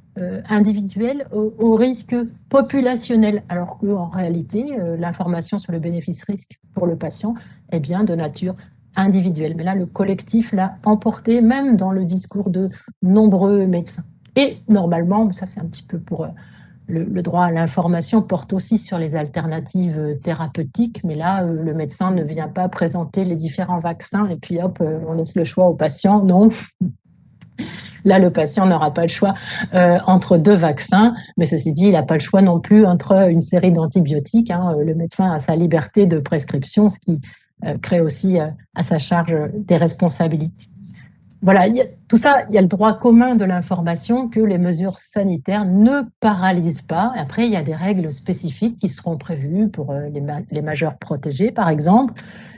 individuelle au risque populationnel, alors qu'en réalité, l'information sur le bénéfice-risque pour le patient est bien de nature individuelle. Mais là, le collectif l'a emporté, même dans le discours de nombreux médecins. Et normalement, ça c'est un petit peu pour... Le droit à l'information porte aussi sur les alternatives thérapeutiques, mais là, le médecin ne vient pas présenter les différents vaccins et puis hop, on laisse le choix au patient. Non. Là, le patient n'aura pas le choix entre 2 vaccins, mais ceci dit, il n'a pas le choix non plus entre une série d'antibiotiques. Hein. Le médecin a sa liberté de prescription, ce qui crée aussi à sa charge des responsabilités. Voilà, tout ça, il y a le droit commun de l'information que les mesures sanitaires ne paralysent pas. Après, il y a des règles spécifiques qui seront prévues pour les majeurs protégés, par exemple.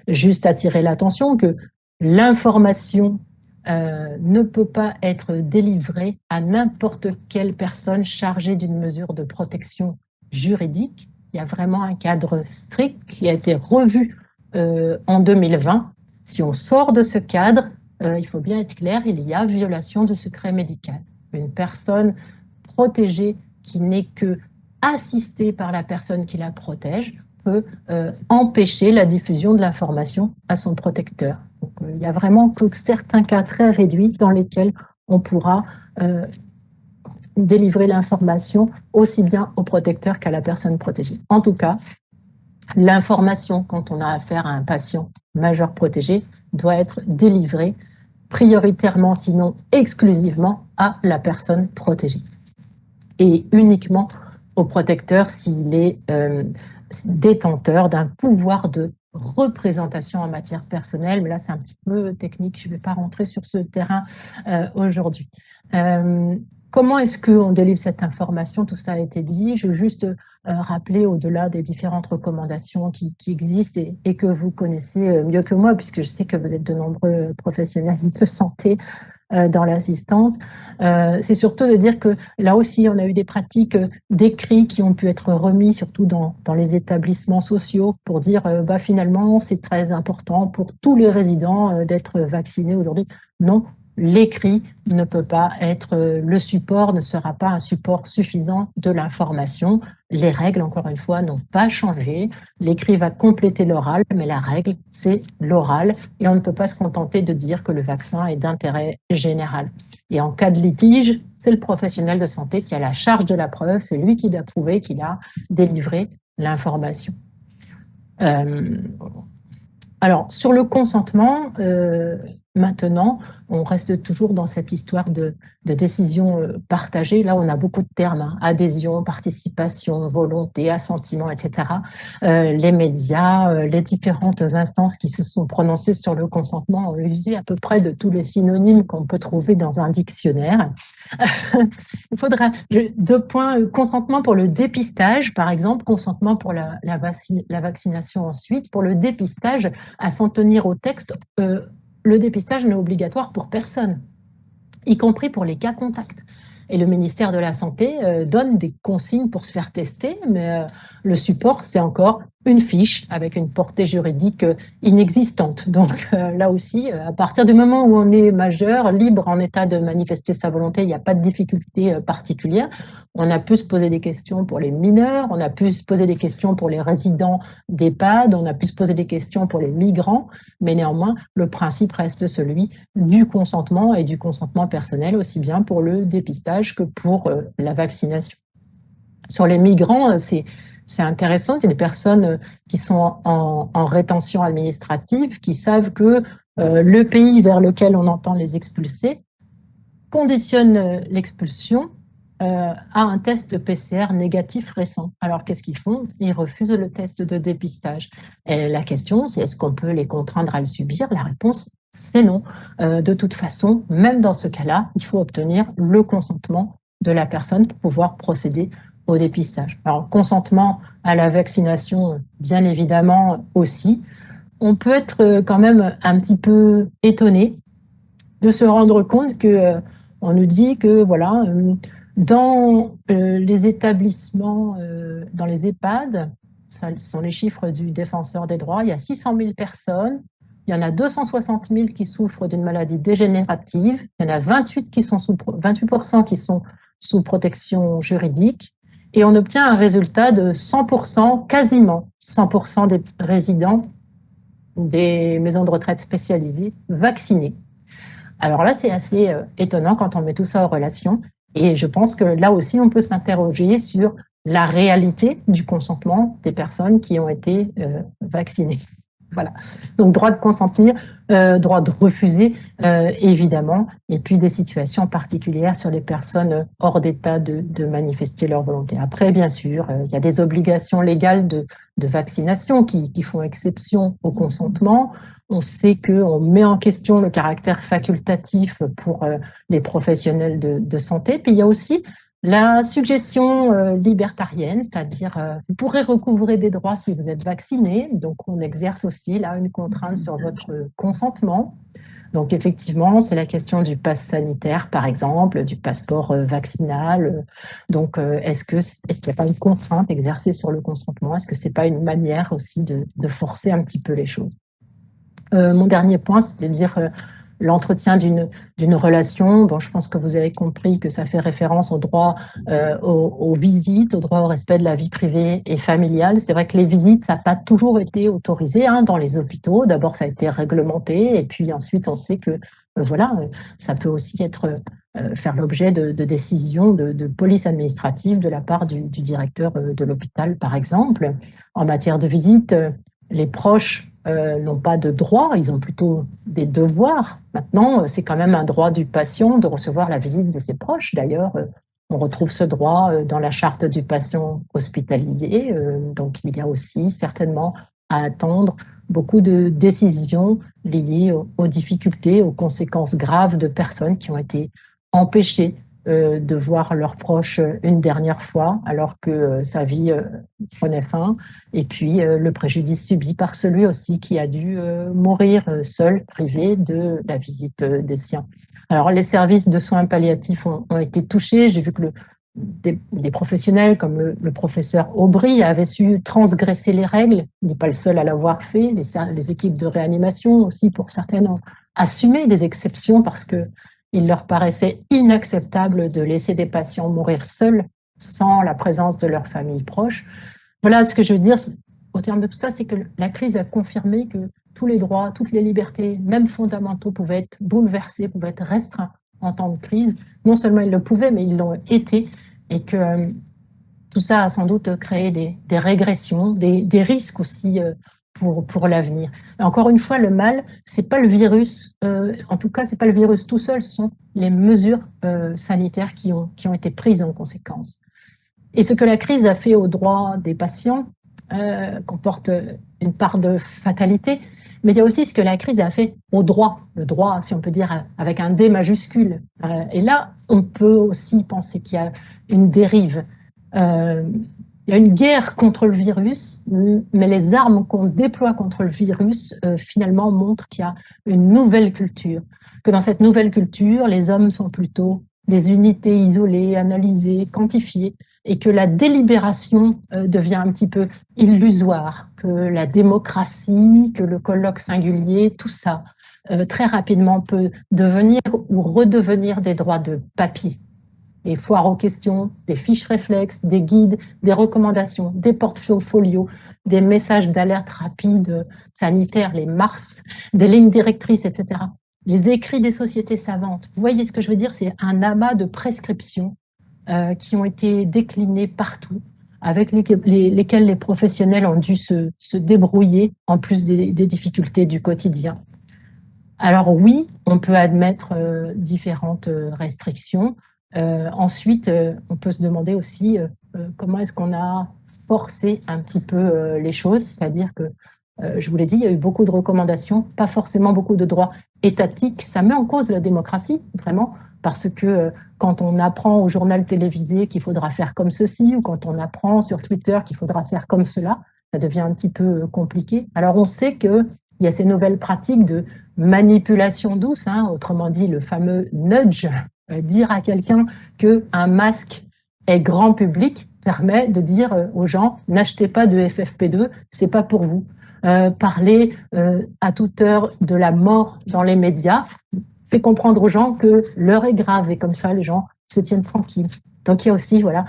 Juste attirer l'attention que l'information ne peut pas être délivrée à n'importe quelle personne chargée d'une mesure de protection juridique. Il y a vraiment un cadre strict qui a été revu en 2020. Si on sort de ce cadre, il faut bien être clair, il y a violation de secret médical. Une personne protégée qui n'est que assistée par la personne qui la protège peut empêcher la diffusion de l'information à son protecteur. Donc, il y a vraiment que certains cas très réduits dans lesquels on pourra délivrer l'information aussi bien au protecteur qu'à la personne protégée. En tout cas, l'information, quand on a affaire à un patient majeur protégé, doit être délivrée prioritairement, sinon exclusivement, à la personne protégée. Et uniquement au protecteur s'il est détenteur d'un pouvoir de représentation en matière personnelle. Mais là, c'est un petit peu technique, je ne vais pas rentrer sur ce terrain aujourd'hui. Comment est-ce qu'on délivre cette information? Tout ça a été dit. Je veux juste rappeler, au-delà des différentes recommandations qui existent et que vous connaissez mieux que moi, puisque je sais que vous êtes de nombreux professionnels de santé dans l'assistance, c'est surtout de dire que là aussi, on a eu des pratiques d'écrits qui ont pu être remis, surtout dans les établissements sociaux, pour dire finalement, c'est très important pour tous les résidents d'être vaccinés aujourd'hui. Non. L'écrit ne peut pas être le support, ne sera pas un support suffisant de l'information. les règles, encore une fois, n'ont pas changé. L'écrit va compléter l'oral, mais la règle, c'est l'oral. Et on ne peut pas se contenter de dire que le vaccin est d'intérêt général. Et en cas de litige, c'est le professionnel de santé qui a la charge de la preuve, c'est lui qui doit prouver qu'il a délivré l'information. Alors, sur le consentement, maintenant, on reste toujours dans cette histoire de décision partagée. Là, on a beaucoup de termes, hein, adhésion, participation, volonté, assentiment, etc. Les médias, les différentes instances qui se sont prononcées sur le consentement ont usé à peu près de tous les synonymes qu'on peut trouver dans un dictionnaire. Il faudra 2 points, consentement pour le dépistage, par exemple, consentement pour la vaccination ensuite. Pour le dépistage, à s'en tenir au texte, le dépistage n'est obligatoire pour personne, y compris pour les cas contacts. Et le ministère de la Santé donne des consignes pour se faire tester, mais le support, c'est encore une fiche avec une portée juridique inexistante. Donc là aussi, à partir du moment où on est majeur, libre, en état de manifester sa volonté, il n'y a pas de difficulté particulière. On a pu se poser des questions pour les mineurs, on a pu se poser des questions pour les résidents d'EHPAD, on a pu se poser des questions pour les migrants, mais néanmoins, le principe reste celui du consentement et du consentement personnel, aussi bien pour le dépistage que pour la vaccination. Sur les migrants, c'est intéressant, il y a des personnes qui sont en rétention administrative, qui savent que le pays vers lequel on entend les expulser conditionne l'expulsion à un test PCR négatif récent. Alors, qu'est-ce qu'ils font? Ils refusent le test de dépistage. Et la question, c'est est-ce qu'on peut les contraindre à le subir? La réponse, c'est non. De toute façon, même dans ce cas-là, il faut obtenir le consentement de la personne pour pouvoir procéder au dépistage. Alors, consentement à la vaccination, bien évidemment aussi. On peut être quand même un petit peu étonné de se rendre compte que on nous dit que voilà, dans les établissements, dans les EHPAD, ça sont les chiffres du défenseur des droits, il y a 600 000 personnes, il y en a 260 000 qui souffrent d'une maladie dégénérative, il y en a 28% qui sont sous protection juridique, et on obtient un résultat de 100%, quasiment 100% des résidents des maisons de retraite spécialisées vaccinés. Alors là, c'est assez étonnant quand on met tout ça en relation. Et je pense que là aussi, on peut s'interroger sur la réalité du consentement des personnes qui ont été vaccinées. Voilà. Donc, droit de consentir, droit de refuser, évidemment, et puis des situations particulières sur les personnes hors d'état de manifester leur volonté. Après, bien sûr, il y a des obligations légales de vaccination qui font exception au consentement. On sait qu'on met en question le caractère facultatif pour les professionnels de santé. Puis il y a aussi la suggestion libertarienne, c'est-à-dire vous pourrez recouvrer des droits si vous êtes vacciné. Donc on exerce aussi là une contrainte sur votre consentement. Donc effectivement, c'est la question du pass sanitaire, par exemple, du passeport vaccinal. Donc est-ce qu'il n'y a pas une contrainte exercée sur le consentement? Est-ce que c'est pas une manière aussi de forcer un petit peu les choses? Mon dernier point, c'est de dire l'entretien d'une relation. Bon, je pense que vous avez compris que ça fait référence au droit aux visites, au droit au respect de la vie privée et familiale. C'est vrai que les visites, ça n'a pas toujours été autorisé dans les hôpitaux. D'abord, ça a été réglementé, et puis ensuite, on sait que voilà, ça peut aussi être faire l'objet de décisions de police administrative de la part du directeur de l'hôpital, par exemple. En matière de visite, les proches n'ont pas de droits, ils ont plutôt des devoirs. Maintenant, c'est quand même un droit du patient de recevoir la visite de ses proches. D'ailleurs, on retrouve ce droit dans la charte du patient hospitalisé. Donc, il y a aussi certainement à attendre beaucoup de décisions liées aux difficultés, aux conséquences graves de personnes qui ont été empêchées de voir leurs proches une dernière fois alors que sa vie prenait fin, et puis le préjudice subi par celui aussi qui a dû mourir seul, privé de la visite des siens. Alors les services de soins palliatifs ont été touchés. J'ai vu que des professionnels comme le professeur Aubry avaient su transgresser les règles. Il n'est pas le seul à l'avoir fait. Les équipes de réanimation aussi, pour certaines, ont assumé des exceptions parce que il leur paraissait inacceptable de laisser des patients mourir seuls sans la présence de leur famille proche. Voilà ce que je veux dire au terme de tout ça, c'est que la crise a confirmé que tous les droits, toutes les libertés, même fondamentaux, pouvaient être bouleversés, pouvaient être restreints en temps de crise. Non seulement ils le pouvaient, mais ils l'ont été, et que tout ça a sans doute créé des régressions, des risques aussi pour l'avenir. Encore une fois, le mal, c'est pas le virus, en tout cas, c'est pas le virus tout seul, ce sont les mesures sanitaires qui ont été prises en conséquence. Et ce que la crise a fait aux droits des patients comporte une part de fatalité, mais il y a aussi ce que la crise a fait au droit, le droit, si on peut dire, avec un D majuscule. Et là, on peut aussi penser qu'il y a une dérive. Il y a une guerre contre le virus, mais les armes qu'on déploie contre le virus, finalement, montrent qu'il y a une nouvelle culture. Que dans cette nouvelle culture, les hommes sont plutôt des unités isolées, analysées, quantifiées, et que la délibération devient un petit peu illusoire, que la démocratie, que le colloque singulier, tout ça, très rapidement peut devenir ou redevenir des droits de papier. Des foires aux questions, des fiches réflexes, des guides, des recommandations, des portfolios, des messages d'alerte rapide sanitaire, les MARS, des lignes directrices, etc. Les écrits des sociétés savantes. Vous voyez ce que je veux dire? C'est un amas de prescriptions qui ont été déclinés partout, avec lesquels les professionnels ont dû se débrouiller, en plus des difficultés du quotidien. Alors oui, on peut admettre différentes restrictions. Ensuite, on peut se demander aussi comment est-ce qu'on a forcé un petit peu les choses, c'est-à-dire que, je vous l'ai dit, il y a eu beaucoup de recommandations, pas forcément beaucoup de droits étatiques. Ça met en cause la démocratie, vraiment, parce que quand on apprend au journal télévisé qu'il faudra faire comme ceci, ou quand on apprend sur Twitter qu'il faudra faire comme cela, ça devient un petit peu compliqué. Alors on sait qu'il y a ces nouvelles pratiques de manipulation douce, hein, autrement dit le fameux nudge, dire à quelqu'un qu'un masque est grand public permet de dire aux gens n'achetez pas de FFP2, c'est pas pour vous. Parler à toute heure de la mort dans les médias fait comprendre aux gens que l'heure est grave et comme ça les gens se tiennent tranquilles. Donc il y a aussi voilà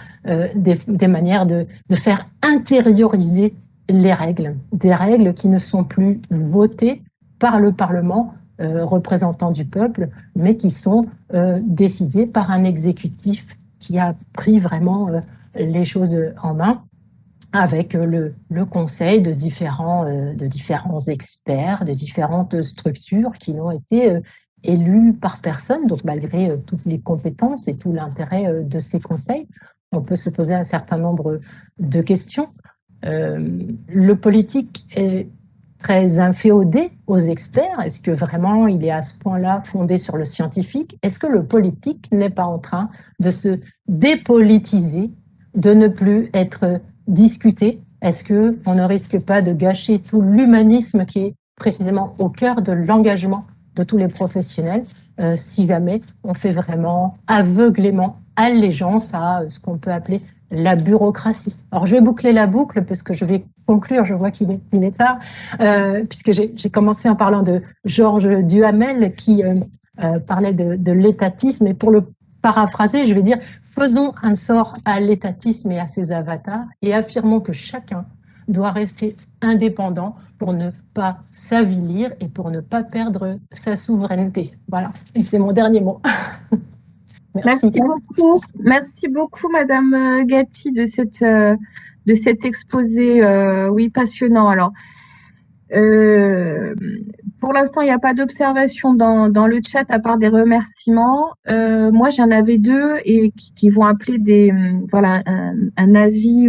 des manières de faire intérioriser les règles, des règles qui ne sont plus votées par le Parlement représentant du peuple, mais qui sont décidées par un exécutif qui a pris vraiment les choses en main avec le conseil de différents experts, de différentes structures qui ont été élus par personne. Donc malgré toutes les compétences et tout l'intérêt de ces conseils, on peut se poser un certain nombre de questions. Le politique est très inféodé aux experts. Est-ce que vraiment il est à ce point-là fondé sur le scientifique? Est-ce que le politique n'est pas en train de se dépolitiser, de ne plus être discuté? Est-ce qu'on ne risque pas de gâcher tout l'humanisme qui est précisément au cœur de l'engagement de tous les professionnels si jamais on fait vraiment aveuglément allégeance à ce qu'on peut appeler la bureaucratie? Alors, je vais boucler la boucle parce que je vais conclure, je vois qu'il est tard, puisque j'ai commencé en parlant de Georges Duhamel qui parlait de l'étatisme, et pour le paraphraser, je vais dire faisons un sort à l'étatisme et à ses avatars et affirmons que chacun doit rester indépendant pour ne pas s'avilir et pour ne pas perdre sa souveraineté. Voilà, et c'est mon dernier mot. Merci beaucoup, Madame Gatti, de cet exposé, oui, passionnant. Alors, pour l'instant, il n'y a pas d'observation dans le chat à part des remerciements. Moi, j'en avais deux et qui vont appeler voilà, un avis.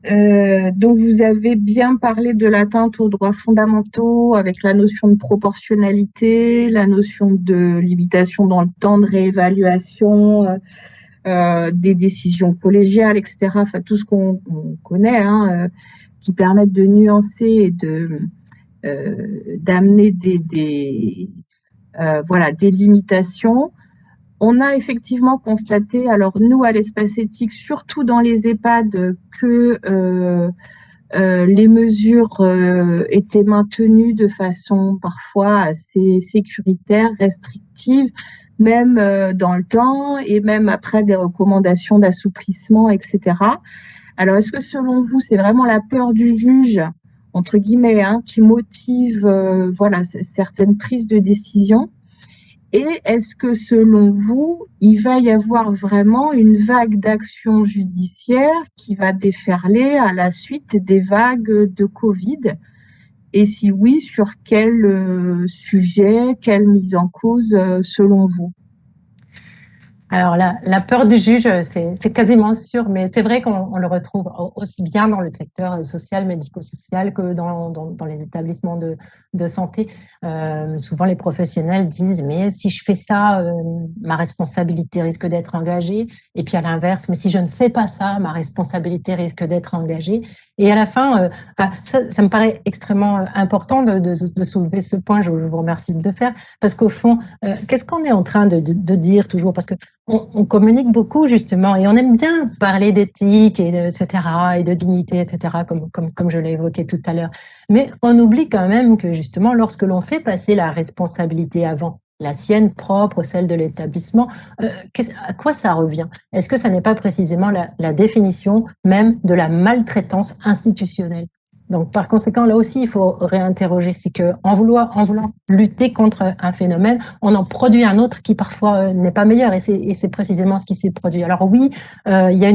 Donc, vous avez bien parlé de l'atteinte aux droits fondamentaux avec la notion de proportionnalité, la notion de limitation dans le temps de réévaluation, des décisions collégiales, etc. Enfin, tout ce qu'on connaît, hein, qui permettent de nuancer et d'amener voilà, des limitations. On a effectivement constaté, alors nous à l'espace éthique, surtout dans les EHPAD, que Les mesures étaient maintenues de façon parfois assez sécuritaire, restrictive, même dans le temps et même après des recommandations d'assouplissement, etc. Alors, est-ce que selon vous, c'est vraiment la peur du juge, entre guillemets, hein, qui motive voilà, certaines prises de décision? Et est-ce que selon vous, il va y avoir vraiment une vague d'actions judiciaires qui va déferler à la suite des vagues de Covid? Et si oui, sur quel sujet, quelle mise en cause selon vous? Alors la peur du juge, c'est quasiment sûr, mais c'est vrai qu'on le retrouve aussi bien dans le secteur social, médico-social que dans les établissements de santé. Souvent, les professionnels disent, mais si je fais ça, ma responsabilité risque d'être engagée. Et puis à l'inverse, mais si je ne fais pas ça, ma responsabilité risque d'être engagée. Et à la fin, ça me paraît extrêmement important de soulever ce point. Je vous remercie de le faire, parce qu'au fond, qu'est-ce qu'on est en train de dire toujours? Parce que on communique beaucoup justement et on aime bien parler d'éthique etc. et de dignité, etc. comme je l'ai évoqué tout à l'heure. Mais on oublie quand même que justement, lorsque l'on fait passer la responsabilité avant, la sienne propre, celle de l'établissement, à quoi ça revient? Est-ce que ça n'est pas précisément la définition même de la maltraitance institutionnelle? Donc, par conséquent, là aussi, il faut réinterroger. C'est que en voulant lutter contre un phénomène, on en produit un autre qui parfois n'est pas meilleur. Et c'est précisément ce qui s'est produit. Alors oui, il y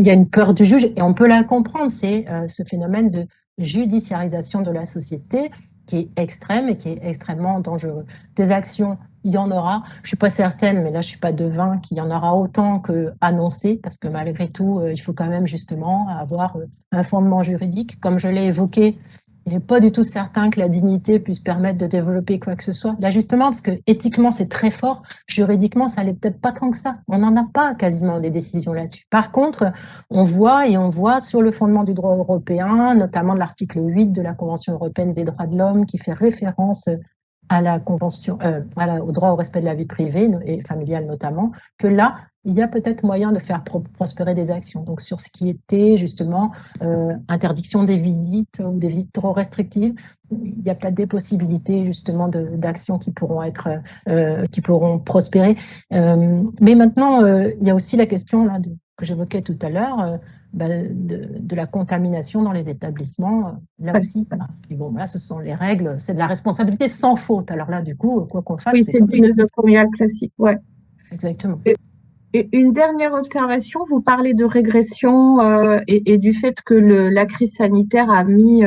a une peur du juge et on peut la comprendre. C'est ce phénomène de judiciarisation de la société qui est extrême et qui est extrêmement dangereux. Des actions, il y en aura. Je suis pas certaine, mais là je suis pas devin qu'il y en aura autant que annoncé, parce que malgré tout, il faut quand même justement avoir un fondement juridique. Comme je l'ai évoqué, il n'est pas du tout certain que la dignité puisse permettre de développer quoi que ce soit. Là justement, parce que éthiquement c'est très fort, juridiquement ça l'est peut-être pas tant que ça. On n'en a pas quasiment des décisions là-dessus. Par contre, on voit sur le fondement du droit européen, notamment de l'article 8 de la Convention européenne des droits de l'homme, qui fait référence à la convention, au droit au respect de la vie privée et familiale notamment, que là, il y a peut-être moyen de faire prospérer des actions. Donc sur ce qui était justement interdiction des visites ou des visites trop restrictives, il y a peut-être des possibilités justement d'actions qui pourront qui pourront prospérer. Mais maintenant, il y a aussi la question là que j'évoquais tout à l'heure. De la contamination dans les établissements, là aussi. Voilà. Et bon, là, ce sont les règles, c'est de la responsabilité sans faute. Alors là, du coup, quoi qu'on fasse. Oui, c'est du nosocomial classique, ouais. Exactement. Et une dernière observation, vous parlez de régression et du fait que la crise sanitaire a mis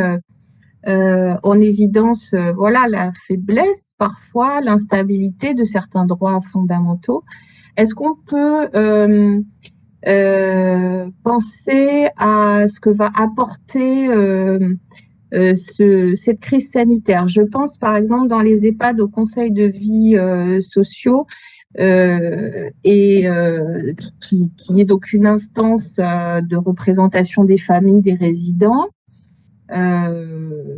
en évidence voilà, la faiblesse, parfois l'instabilité de certains droits fondamentaux. Est-ce qu'on peut penser à ce que va apporter cette crise sanitaire? Je pense par exemple dans les EHPAD au conseil de vie sociaux qui est donc une instance de représentation des familles, des résidents.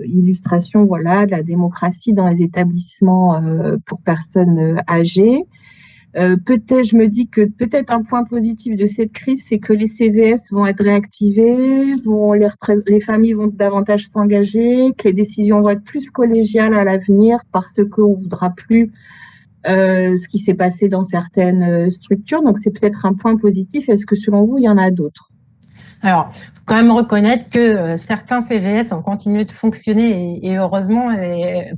Illustration voilà de la démocratie dans les établissements pour personnes âgées. Peut-être, je me dis que peut-être un point positif de cette crise, c'est que les CVS vont être réactivés, les familles vont davantage s'engager, que les décisions vont être plus collégiales à l'avenir parce qu'on voudra plus ce qui s'est passé dans certaines structures. Donc, c'est peut-être un point positif. Est-ce que selon vous, il y en a d'autres? Alors, il faut quand même reconnaître que certains CVS ont continué de fonctionner et heureusement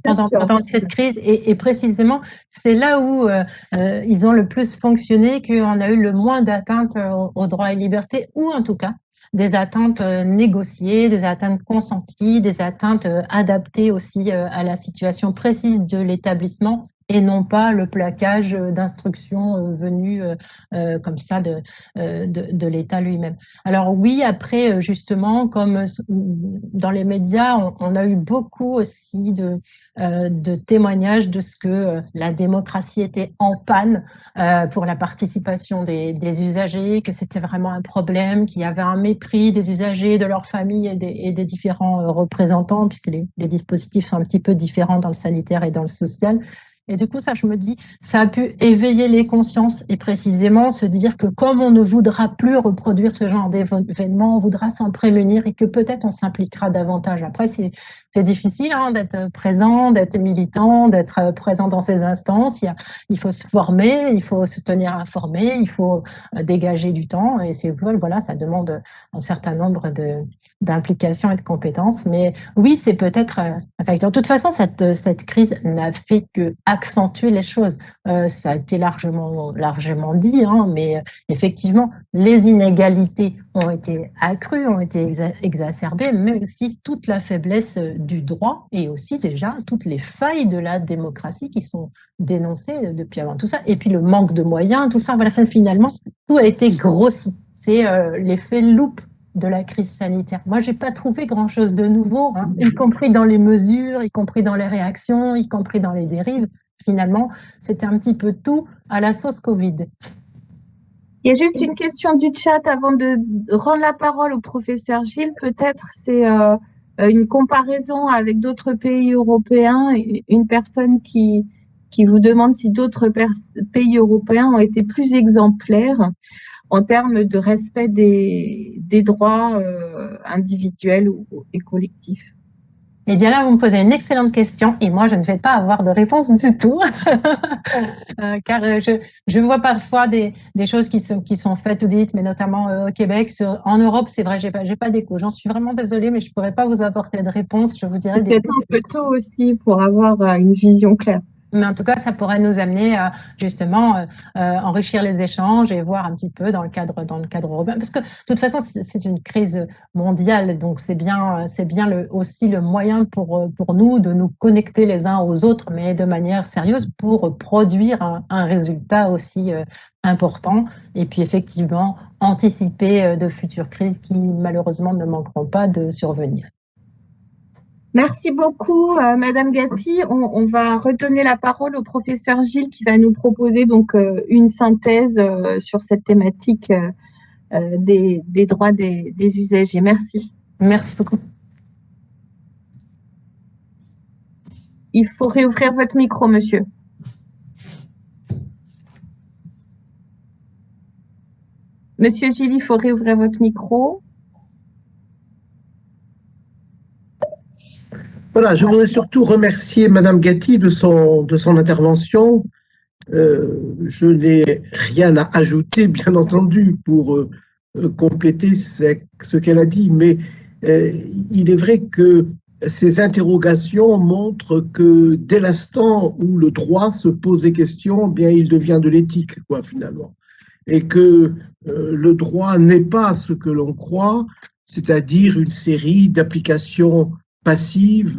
pendant cette crise. Et précisément, c'est là où ils ont le plus fonctionné, qu'on a eu le moins d'atteintes aux droits et libertés, ou en tout cas des atteintes négociées, des atteintes consenties, des atteintes adaptées aussi à la situation précise de l'établissement et non pas le plaquage d'instructions venues comme ça de l'État lui-même. Alors oui, après, justement, comme dans les médias, on a eu beaucoup aussi de témoignages de ce que la démocratie était en panne pour la participation des usagers, que c'était vraiment un problème, qu'il y avait un mépris des usagers, de leurs familles et des différents représentants, puisque les dispositifs sont un petit peu différents dans le sanitaire et dans le social. Et du coup, ça, je me dis, ça a pu éveiller les consciences et précisément se dire que comme on ne voudra plus reproduire ce genre d'événement, on voudra s'en prémunir et que peut-être on s'impliquera davantage. Après, c'est difficile hein, d'être présent, d'être militant, d'être présent dans ces instances. Il faut se former, il faut se tenir informé, il faut dégager du temps et c'est voilà, ça demande un certain nombre d'implications et de compétences. Mais oui, c'est peut-être un facteur. De toute façon, cette crise n'a fait que accentuer les choses. Ça a été largement dit, hein, mais effectivement, les inégalités ont été accrues, ont été exacerbées, mais aussi toute la faiblesse du droit et aussi déjà toutes les failles de la démocratie qui sont dénoncées depuis avant tout ça. Et puis le manque de moyens, tout ça, voilà, finalement, tout a été grossi. C'est l'effet loupe de la crise sanitaire. Moi, j'ai pas trouvé grand-chose de nouveau, hein, y compris dans les mesures, y compris dans les réactions, y compris dans les dérives. Finalement, c'était un petit peu tout à la sauce Covid. Il y a juste une question du chat avant de rendre la parole au professeur Gilles. Peut-être c'est une comparaison avec d'autres pays européens. Une personne qui vous demande si d'autres pays européens ont été plus exemplaires en termes de respect des droits individuels et collectifs. Eh bien là, vous me posez une excellente question et moi, je ne vais pas avoir de réponse du tout, car je vois parfois des choses qui sont faites ou dites, mais notamment au Québec. En Europe, c'est vrai, j'ai pas d'écho. J'en suis vraiment désolée, mais je pourrais pas vous apporter de réponse. Je vous dirais peut-être un peu tôt aussi pour avoir une vision claire. Mais en tout cas, ça pourrait nous amener à justement enrichir les échanges et voir un petit peu dans le cadre européen. Parce que de toute façon, c'est une crise mondiale, donc c'est bien aussi le moyen pour nous de nous connecter les uns aux autres, mais de manière sérieuse pour produire un résultat aussi important. Et puis effectivement, anticiper de futures crises qui malheureusement ne manqueront pas de survenir. Merci beaucoup, Madame Gatti. On va redonner la parole au professeur Gilles qui va nous proposer donc une synthèse sur cette thématique des droits des usagers. Merci. Merci beaucoup. Il faut réouvrir votre micro, monsieur. Monsieur Gilles, il faut réouvrir votre micro. Voilà, je voudrais surtout remercier Madame Gatti de son intervention. Je n'ai rien à ajouter, bien entendu, pour compléter ce qu'elle a dit, mais il est vrai que ces interrogations montrent que dès l'instant où le droit se pose des questions, bien, il devient de l'éthique, quoi, finalement. Et que le droit n'est pas ce que l'on croit, c'est-à-dire une série d'applications passive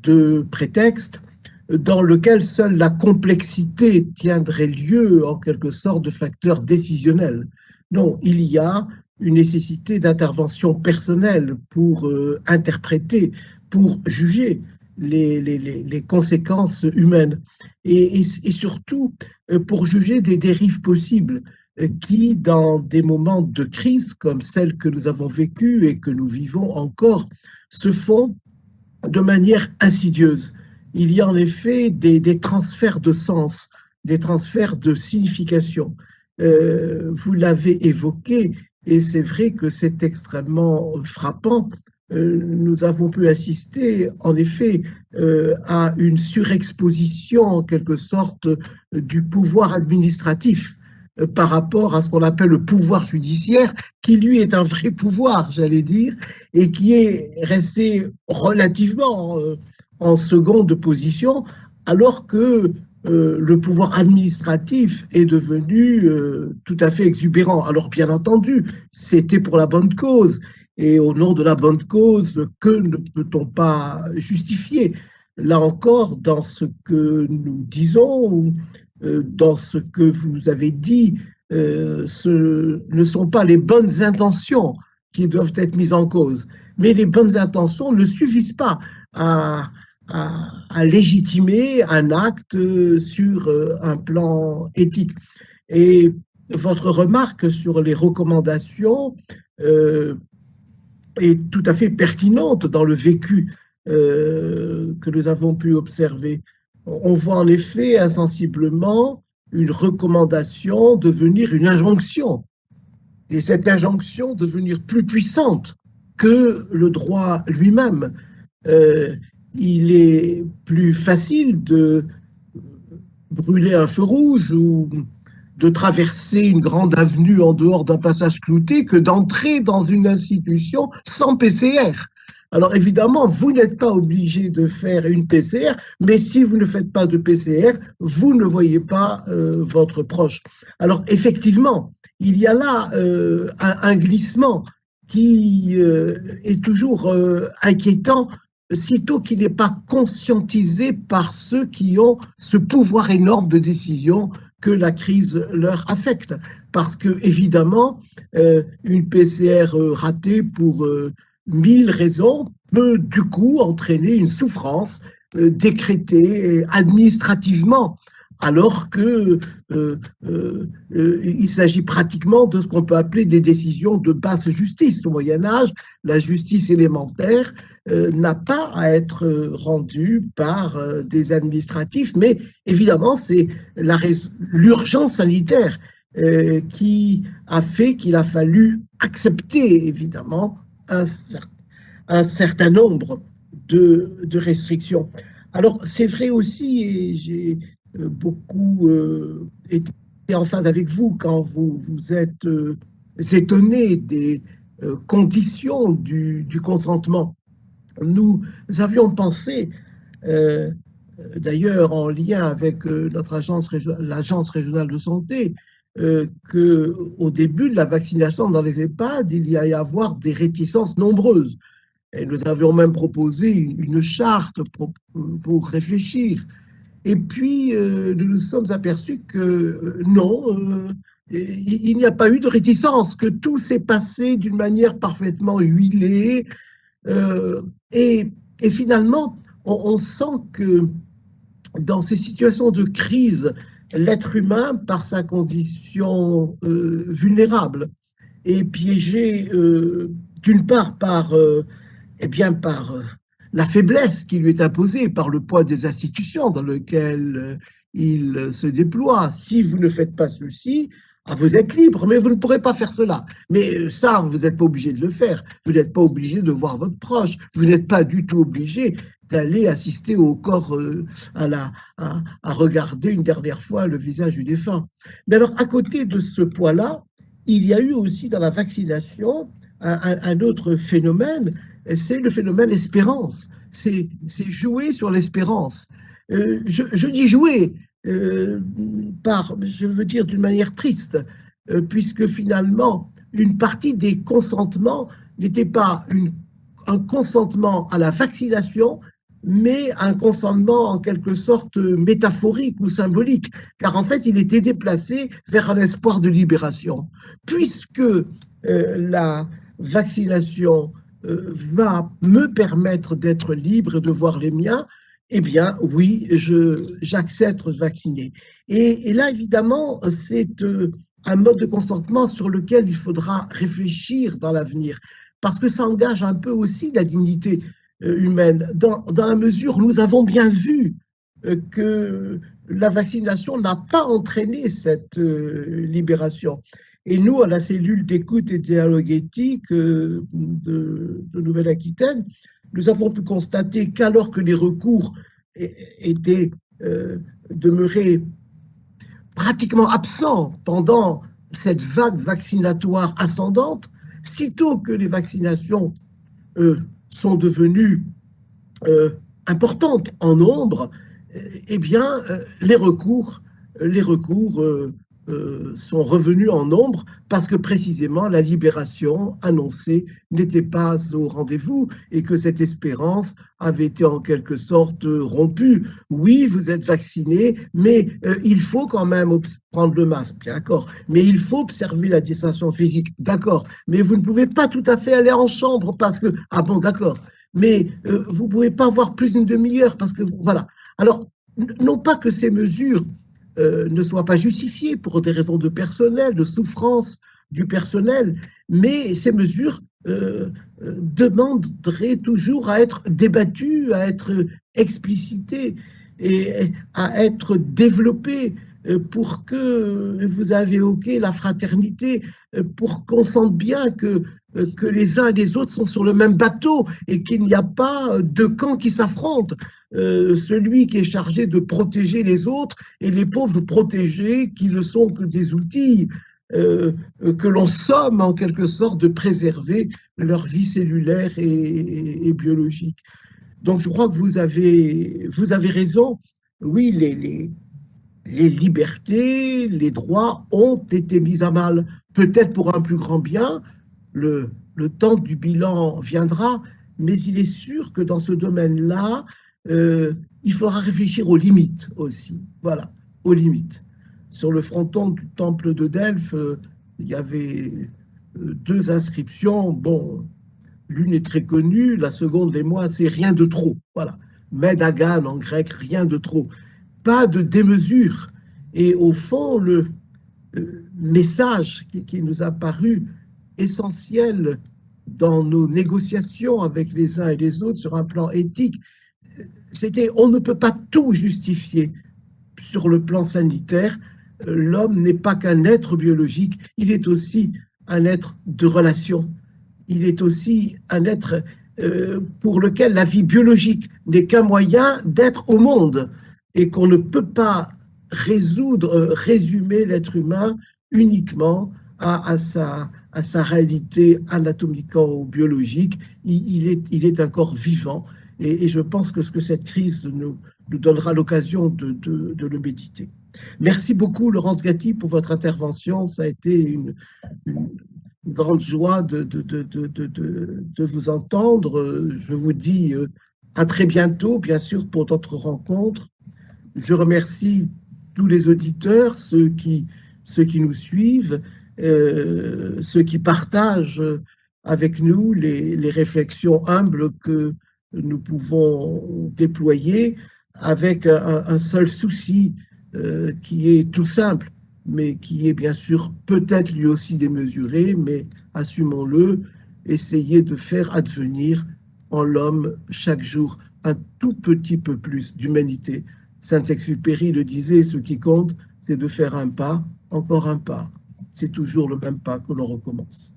de prétextes dans lequel seule la complexité tiendrait lieu en quelque sorte de facteur décisionnel. Non, il y a une nécessité d'intervention personnelle pour interpréter, pour juger les conséquences humaines et surtout pour juger des dérives possibles qui, dans des moments de crise comme celle que nous avons vécue et que nous vivons encore, se font de manière insidieuse. Il y a en effet des transferts de sens, des transferts de signification. Vous l'avez évoqué, et c'est vrai que c'est extrêmement frappant. Nous avons pu assister, en effet, à une surexposition, en quelque sorte, du pouvoir administratif par rapport à ce qu'on appelle le pouvoir judiciaire, qui lui est un vrai pouvoir, j'allais dire, et qui est resté relativement en seconde position, alors que le pouvoir administratif est devenu tout à fait exubérant. Alors bien entendu, c'était pour la bonne cause, et au nom de la bonne cause, que ne peut-on pas justifier? Là encore, dans ce que nous disons, dans ce que vous nous avez dit, ce ne sont pas les bonnes intentions qui doivent être mises en cause, mais les bonnes intentions ne suffisent pas à légitimer un acte sur un plan éthique. Et votre remarque sur les recommandations est tout à fait pertinente dans le vécu que nous avons pu observer. on voit en effet insensiblement une recommandation devenir une injonction, et cette injonction devenir plus puissante que le droit lui-même. Euh, il est plus facile de brûler un feu rouge ou de traverser une grande avenue en dehors d'un passage clouté que d'entrer dans une institution sans PCR. Alors évidemment, vous n'êtes pas obligé de faire une PCR, mais si vous ne faites pas de PCR, vous ne voyez pas votre proche. Alors effectivement, il y a là un glissement qui est toujours inquiétant, sitôt qu'il n'est pas conscientisé par ceux qui ont ce pouvoir énorme de décision que la crise leur affecte. Parce que, évidemment, une PCR ratée pour 1000 raisons peut du coup entraîner une souffrance décrétée administrativement, alors que il s'agit pratiquement de ce qu'on peut appeler des décisions de basse justice. Au Moyen Âge, la justice élémentaire n'a pas à être rendue par des administratifs, mais évidemment, c'est l'urgence sanitaire qui a fait qu'il a fallu accepter, évidemment, un certain nombre de restrictions. Alors, c'est vrai aussi, et j'ai beaucoup été en phase avec vous quand vous êtes étonné des conditions du consentement. Nous avions pensé, euh, d'ailleurs en lien avec l'agence régionale de santé, qu'au début de la vaccination dans les EHPAD, il y allait y avoir des réticences nombreuses. Et nous avions même proposé une charte pour réfléchir. Et puis, nous nous sommes aperçus que non, il n'y a pas eu de réticence, que tout s'est passé d'une manière parfaitement huilée. euh, et, et finalement, on sent que dans ces situations de crise, l'être humain, par sa condition vulnérable, est piégé d'une part par la faiblesse qui lui est imposée par le poids des institutions dans lesquelles il se déploie. Si vous ne faites pas ceci, vous êtes libre, mais vous ne pourrez pas faire cela. Mais ça, vous n'êtes pas obligé de le faire. Vous n'êtes pas obligé de voir votre proche. Vous n'êtes pas du tout obligé d'aller assister au corps, à regarder une dernière fois le visage du défunt. Mais alors, à côté de ce poids-là, il y a eu aussi dans la vaccination un autre phénomène, c'est le phénomène espérance. C'est jouer sur l'espérance. Je dis jouer, je veux dire d'une manière triste, puisque finalement, une partie des consentements n'était pas un consentement à la vaccination, mais un consentement en quelque sorte métaphorique ou symbolique, car en fait, il était déplacé vers un espoir de libération. Puisque la vaccination va me permettre d'être libre et de voir les miens, eh bien, oui, j'accepte de vacciner. Et là, évidemment, c'est un mode de consentement sur lequel il faudra réfléchir dans l'avenir, parce que ça engage un peu aussi la dignité humaine, dans la mesure où nous avons bien vu que la vaccination n'a pas entraîné cette libération. Et nous, à la cellule d'écoute et dialogue éthique de Nouvelle-Aquitaine, nous avons pu constater qu'alors que les recours étaient demeurés pratiquement absents pendant cette vague vaccinatoire ascendante, sitôt que les vaccinations sont devenues importantes en nombre, eh bien, les recours sont revenus en nombre parce que précisément la libération annoncée n'était pas au rendez-vous et que cette espérance avait été en quelque sorte rompue. Oui, vous êtes vacciné, mais il faut quand même prendre le masque, d'accord, mais il faut observer la distanciation physique, d'accord, mais vous ne pouvez pas tout à fait aller en chambre parce que, ah bon, d'accord, mais vous ne pouvez pas avoir plus d'une demi-heure parce que, voilà. Alors, non pas que ces mesures ne soient pas justifiées pour des raisons de personnel, de souffrance du personnel, mais ces mesures demanderaient toujours à être débattues, à être explicitées. à être développé pour que, vous avez évoqué la fraternité, pour qu'on sente bien que les uns et les autres sont sur le même bateau et qu'il n'y a pas deux camps qui s'affrontent. Celui qui est chargé de protéger les autres et les pauvres protégés qui ne sont que des outils que l'on somme en quelque sorte de préserver leur vie cellulaire et biologique. Donc je crois que vous avez raison. Oui, les libertés, les droits ont été mis à mal, peut-être pour un plus grand bien. Le temps du bilan viendra, mais il est sûr que dans ce domaine-là, il faudra réfléchir aux limites aussi. Voilà, aux limites. Sur le fronton du temple de Delphes, il y avait deux inscriptions. Bon, l'une est très connue, la seconde, les moi, c'est rien de trop. Voilà. Médagan en grec, rien de trop. Pas de démesure. Et au fond, le message qui nous a paru essentiel dans nos négociations avec les uns et les autres sur un plan éthique, c'était on ne peut pas tout justifier sur le plan sanitaire. L'homme n'est pas qu'un être biologique, il est aussi un être de relation. Il est aussi un être pour lequel la vie biologique n'est qu'un moyen d'être au monde et qu'on ne peut pas résumer l'être humain uniquement à sa réalité anatomico-biologique. Il est un corps vivant et je pense que cette crise nous donnera l'occasion de le méditer. Merci beaucoup, Laurence Gatti, pour votre intervention. Ça a été une grande joie de vous entendre. Je vous dis à très bientôt, bien sûr, pour d'autres rencontres. Je remercie tous les auditeurs, ceux qui nous suivent, ceux qui partagent avec nous les réflexions humbles que nous pouvons déployer avec un seul souci qui est tout simple, mais qui est bien sûr peut-être lui aussi démesuré, mais assumons-le, essayer de faire advenir en l'homme chaque jour un tout petit peu plus d'humanité. Saint-Exupéry le disait, ce qui compte, c'est de faire un pas, encore un pas. C'est toujours le même pas que l'on recommence.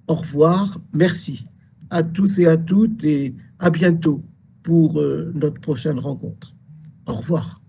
Au revoir, merci à tous et à toutes et à bientôt pour notre prochaine rencontre. Au revoir.